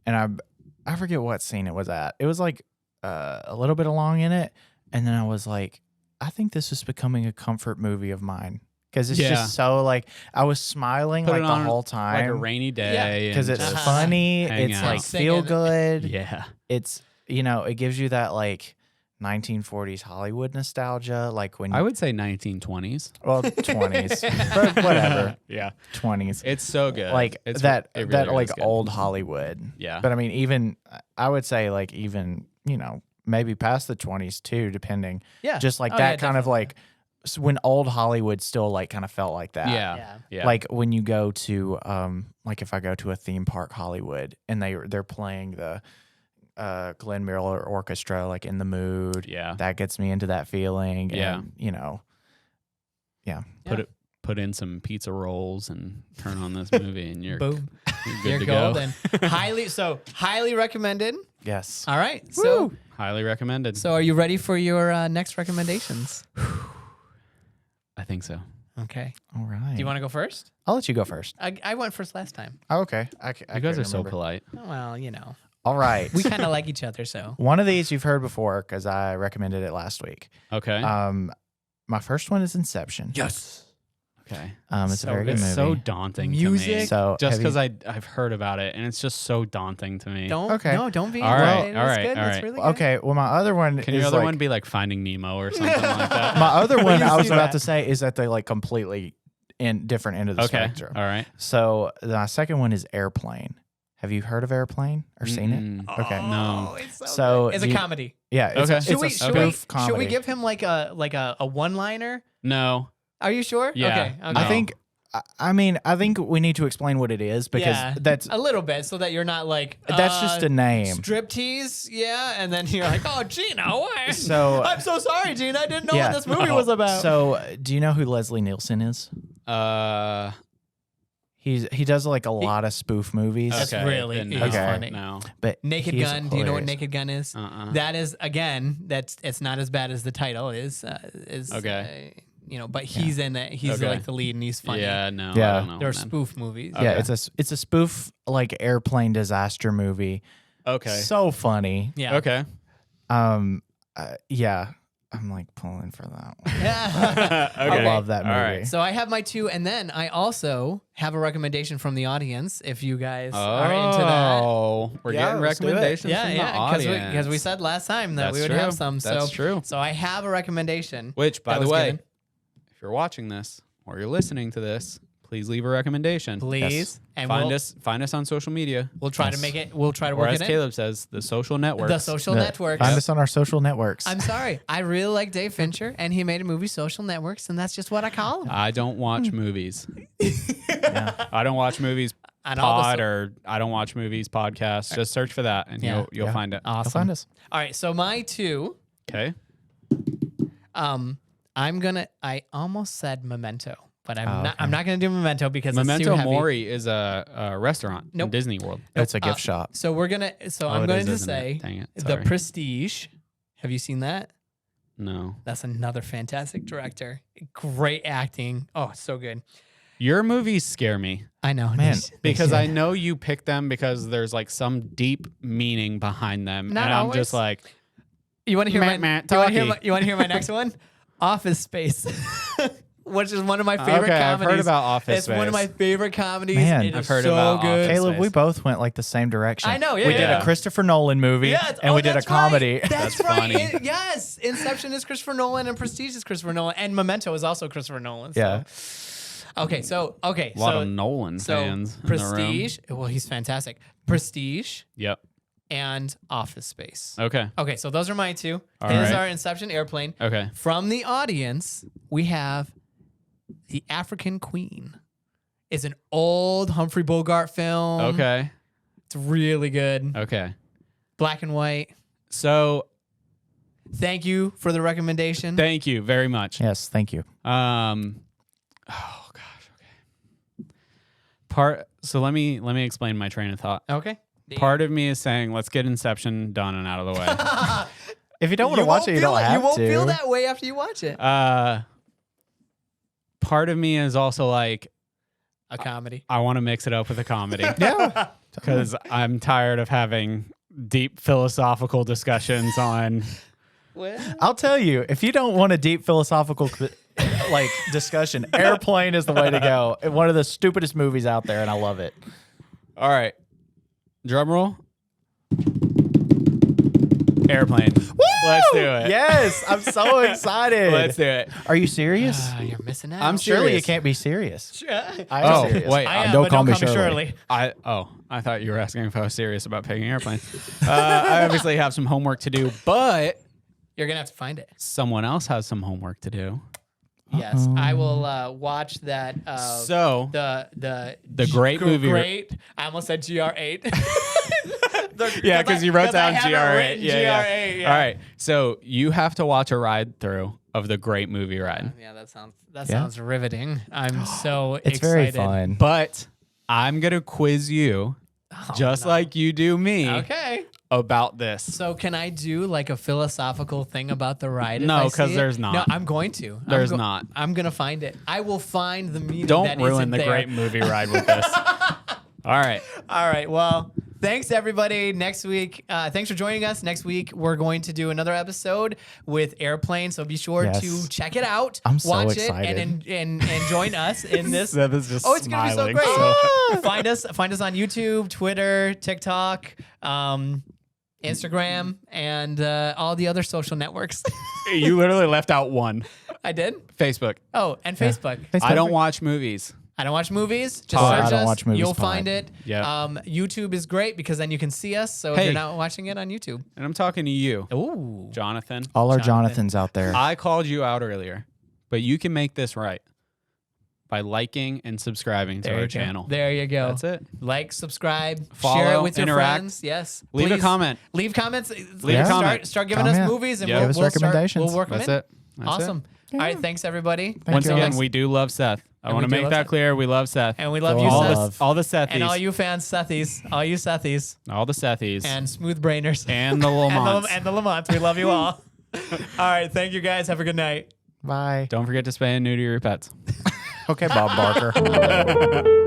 C: and I forget what scene it was at. It was like a little bit along in it, and then I was like, I think this is becoming a comfort movie of mine. Because it's just so like I was smiling like the whole time,
B: like a rainy day.
C: Because it's funny, it's like feel good.
B: Yeah,
C: it's it gives you that like 1940s Hollywood nostalgia, like when
B: I would say 1920s.
C: Well, 20s, but whatever.
B: Yeah,
C: 20s.
B: It's so good.
C: Like
B: it really
C: that like
B: good.
C: old Hollywood.
B: Yeah,
C: but I mean, even I would say like even maybe past the 20s too, depending.
A: Yeah,
C: just like that kind of like. When old Hollywood still like kind of felt like that.
B: Yeah.
C: Like when you go to like if I go to a theme park Hollywood and they're playing the Glenn Miller Orchestra like in the mood.
B: Yeah.
C: That gets me into that feeling.
B: Yeah.
C: And,
B: Put in some pizza rolls and turn on this movie and you're
A: boom.
B: You're good to go.
A: highly recommended.
C: Yes.
A: All right. So
B: highly recommended.
A: So are you ready for your next recommendations?
B: I think so.
A: Okay.
C: All right.
A: Do you want to go first?
C: I'll let you go first.
A: I went first last time.
C: Oh, okay.
B: You guys are so polite.
A: Well,
C: All right.
A: We kind of like each other, so.
C: One of these you've heard before because I recommended it last week.
B: Okay.
C: My first one is Inception.
B: Yes. Okay.
C: It's a very good movie.
B: It's so daunting
A: Music.
B: to me.
C: So
B: just because I've heard about it, and it's just so daunting to me.
A: Don't be.
B: All right.
A: That's really good.
C: Okay. Well, my other one
B: Can your other one be like Finding Nemo or something like that?
C: My other one I was about to say is that they like completely different end of the spectrum.
B: All right.
C: So my second one is Airplane. Have you heard of Airplane or seen it? Okay.
B: No.
A: It's so good. It's a comedy.
C: Yeah. It's a spoof comedy.
A: Should we give him like a one-liner?
B: No.
A: Are you sure?
B: Yeah.
A: Okay.
C: No. I think we need to explain what it is because that's
A: a little bit so that you're not like
C: that's just a name.
A: Striptease, and then you're like, oh, Gina, why?
C: So
A: I'm so sorry, Gina. I didn't know what this movie was about.
C: So do you know who Leslie Nielsen is? He does like a lot of spoof movies.
A: That's really funny.
B: No.
C: But
A: Naked Gun.
C: Hilarious.
A: Do you know what Naked Gun is? That is it's not as bad as the title is.
B: Okay.
A: But he's in it. He's like the lead, and he's funny.
B: Yeah, no,
C: yeah.
B: I don't know.
A: They're spoof movies.
C: Yeah, it's a spoof like airplane disaster movie.
B: Okay,
C: so funny.
A: Yeah.
B: Okay.
C: I'm like pulling for that one.
A: Yeah.
C: I love that movie.
B: All right.
A: So I have my 2, and then I also have a recommendation from the audience. If you guys are into that,
B: we're getting recommendations from the audience.
A: Because we said last time that we would have some.
B: That's true.
A: So I have a recommendation.
B: Which, by the way, if you're watching this or you're listening to this, please leave a recommendation.
A: Please.
B: Yes.
A: And
B: find us on social media.
A: We'll try to make it. We'll try to work it in.
B: Or as Caleb says, the social networks.
A: The social networks.
C: Find us on our social networks.
A: I'm sorry. I really like Dave Fincher, and he made a movie, Social Networks, and that's just what I call them.
B: I don't watch movies. I don't watch movies or I don't watch movies podcasts. Just search for that, and you'll find it.
A: Awesome.
C: You'll find us.
A: All right. So my 2.
B: Okay.
A: I almost said Memento. But I'm not going to do Memento because
B: Memento
A: it's too heavy.
B: Mori is a restaurant in Disney World.
C: It's a gift shop.
A: So I'm going to say The Prestige. Have you seen that?
B: No.
A: That's another fantastic director. Great acting. Oh, so good.
B: Your movies scare me.
A: I know,
C: man,
B: because I know you pick them because there's like some deep meaning behind them,
A: Not
B: and
A: always.
B: I'm just like,
A: you want to hear
B: you
A: want to hear my next one? Office Space. Which is one of my favorite comedies.
B: I've heard about Office
A: It's
B: Space.
A: one of my favorite comedies.
C: Man,
A: I've
B: heard
A: so
B: about
A: good.
B: Office
C: Caleb,
B: Space.
C: we both went like the same direction.
A: I know, yeah.
C: We did a Christopher Nolan movie, and we did a comedy.
A: Right. That's
B: funny.
A: right. Yes. Inception is Christopher Nolan, and Prestige is Christopher Nolan, and Memento is also Christopher Nolan. So.
C: Yeah.
A: Okay,
B: a lot of Nolan fans in the room.
A: Prestige, well, he's fantastic. Prestige.
B: Yep.
A: And Office Space.
B: Okay.
A: Okay, so those are my 2.
B: All
A: His
B: right.
A: are Inception, Airplane.
B: Okay.
A: From the audience, we have The African Queen. It's an old Humphrey Bogart film.
B: Okay.
A: It's really good.
B: Okay.
A: Black and white.
B: So,
A: thank you for the recommendation.
B: thank you very much.
C: Yes, thank you.
B: Oh gosh. Okay. So let me explain my train of thought.
A: Okay.
B: Part of me is saying, let's get Inception done and out of the way.
C: If you don't want to watch it, you don't have to.
A: You won't feel that way after you watch it.
B: Part of me is also like,
A: a comedy.
B: I want to mix it up with a comedy.
C: Yeah.
B: Because I'm tired of having deep philosophical discussions on.
A: Well,
C: I'll tell you, if you don't want a deep philosophical discussion, Airplane is the way to go. One of the stupidest movies out there, and I love it.
B: All right. Drum roll. Airplane.
C: Woo!
B: Let's do it.
C: Yes, I'm so excited.
B: Let's do it.
C: Are you serious?
A: you're missing out.
B: I'm
C: Surely
B: serious.
C: you can't be serious.
A: I
C: I'm serious.
B: wait.
A: am,
C: don't
A: but
C: call
A: don't
C: me
A: call
C: Shirley.
B: I thought you were asking if I was serious about picking Airplane. I obviously have some homework to do, but
A: You're going to have to find it.
B: someone else has some homework to do.
A: Yes, I will watch that.
B: So
A: the
B: great movie.
A: Great. I almost said GR8.
B: Yeah, because you wrote down GR8.
A: GR8. Yeah.
B: All right. So you have to watch a ride through of the great movie ride.
A: Yeah, that sounds riveting. I'm so
C: It's
A: excited.
C: very fun.
B: But I'm going to quiz you just like you do me
A: Okay.
B: about this.
A: So can I do like a philosophical thing about the ride? if
B: No,
A: I
B: 'cause
A: see it?
B: there's not.
A: No, I'm going to.
B: There's not.
A: I'm gonna find it. I will find the meaning.
B: Don't
A: that
B: ruin
A: isn't
B: the
A: there.
B: great movie ride with this. All right.
A: All right. Well, thanks everybody. Next week, thanks for joining us. Next week, we're going to do another episode with Airplane. So be sure to check it out.
C: I'm so
A: watch
C: excited.
A: it and join us in this.
B: Seth is just
A: it's gonna be so
B: smiling,
A: great. Find us on YouTube, Twitter, TikTok, Instagram, and all the other social networks.
B: You literally left out one.
A: I did.
B: Facebook.
A: Oh, and Facebook.
B: I don't watch movies.
A: I don't watch movies. Just
C: I
A: search
C: don't
A: us.
C: watch movies
A: You'll
C: pod.
A: find it.
B: Yeah.
A: YouTube is great because then you can see us. So if
B: Hey.
A: you're not watching it on YouTube.
B: And I'm talking to you,
A: Ooh.
B: Jonathan.
C: All our Jonathans out there.
B: I called you out earlier, but you can make this right by liking and subscribing to our channel.
A: There you go.
B: That's it.
A: Like, subscribe,
B: Follow,
A: share it with your
B: interact.
A: friends. Yes.
B: Leave a
A: Please
B: comment.
A: Leave comments.
B: Leave a comment.
A: Start giving
C: Comment.
A: us movies and
B: Yeah.
C: Give us recommendations.
A: We'll work them
B: That's
A: in.
B: it. That's
A: Awesome. All right. Thanks, everybody.
C: Thank
B: Once
C: you.
B: again, we do love Seth. I
A: And
B: want to
A: we do
B: make
A: love
B: that
A: Seth.
B: clear. We love Seth.
A: And we love
C: Go
A: you,
C: on.
A: Seth.
C: Love.
B: All the Sethies.
A: And all you fans, Sethies. All you Sethies.
B: All the Sethies.
A: And smooth brainers.
B: And the Lamonts.
A: and the Lamonts. We love you all. All right. Thank you, guys. Have a good night.
C: Bye.
B: Don't forget to spay and neuter your pets.
C: Okay, Bob Barker.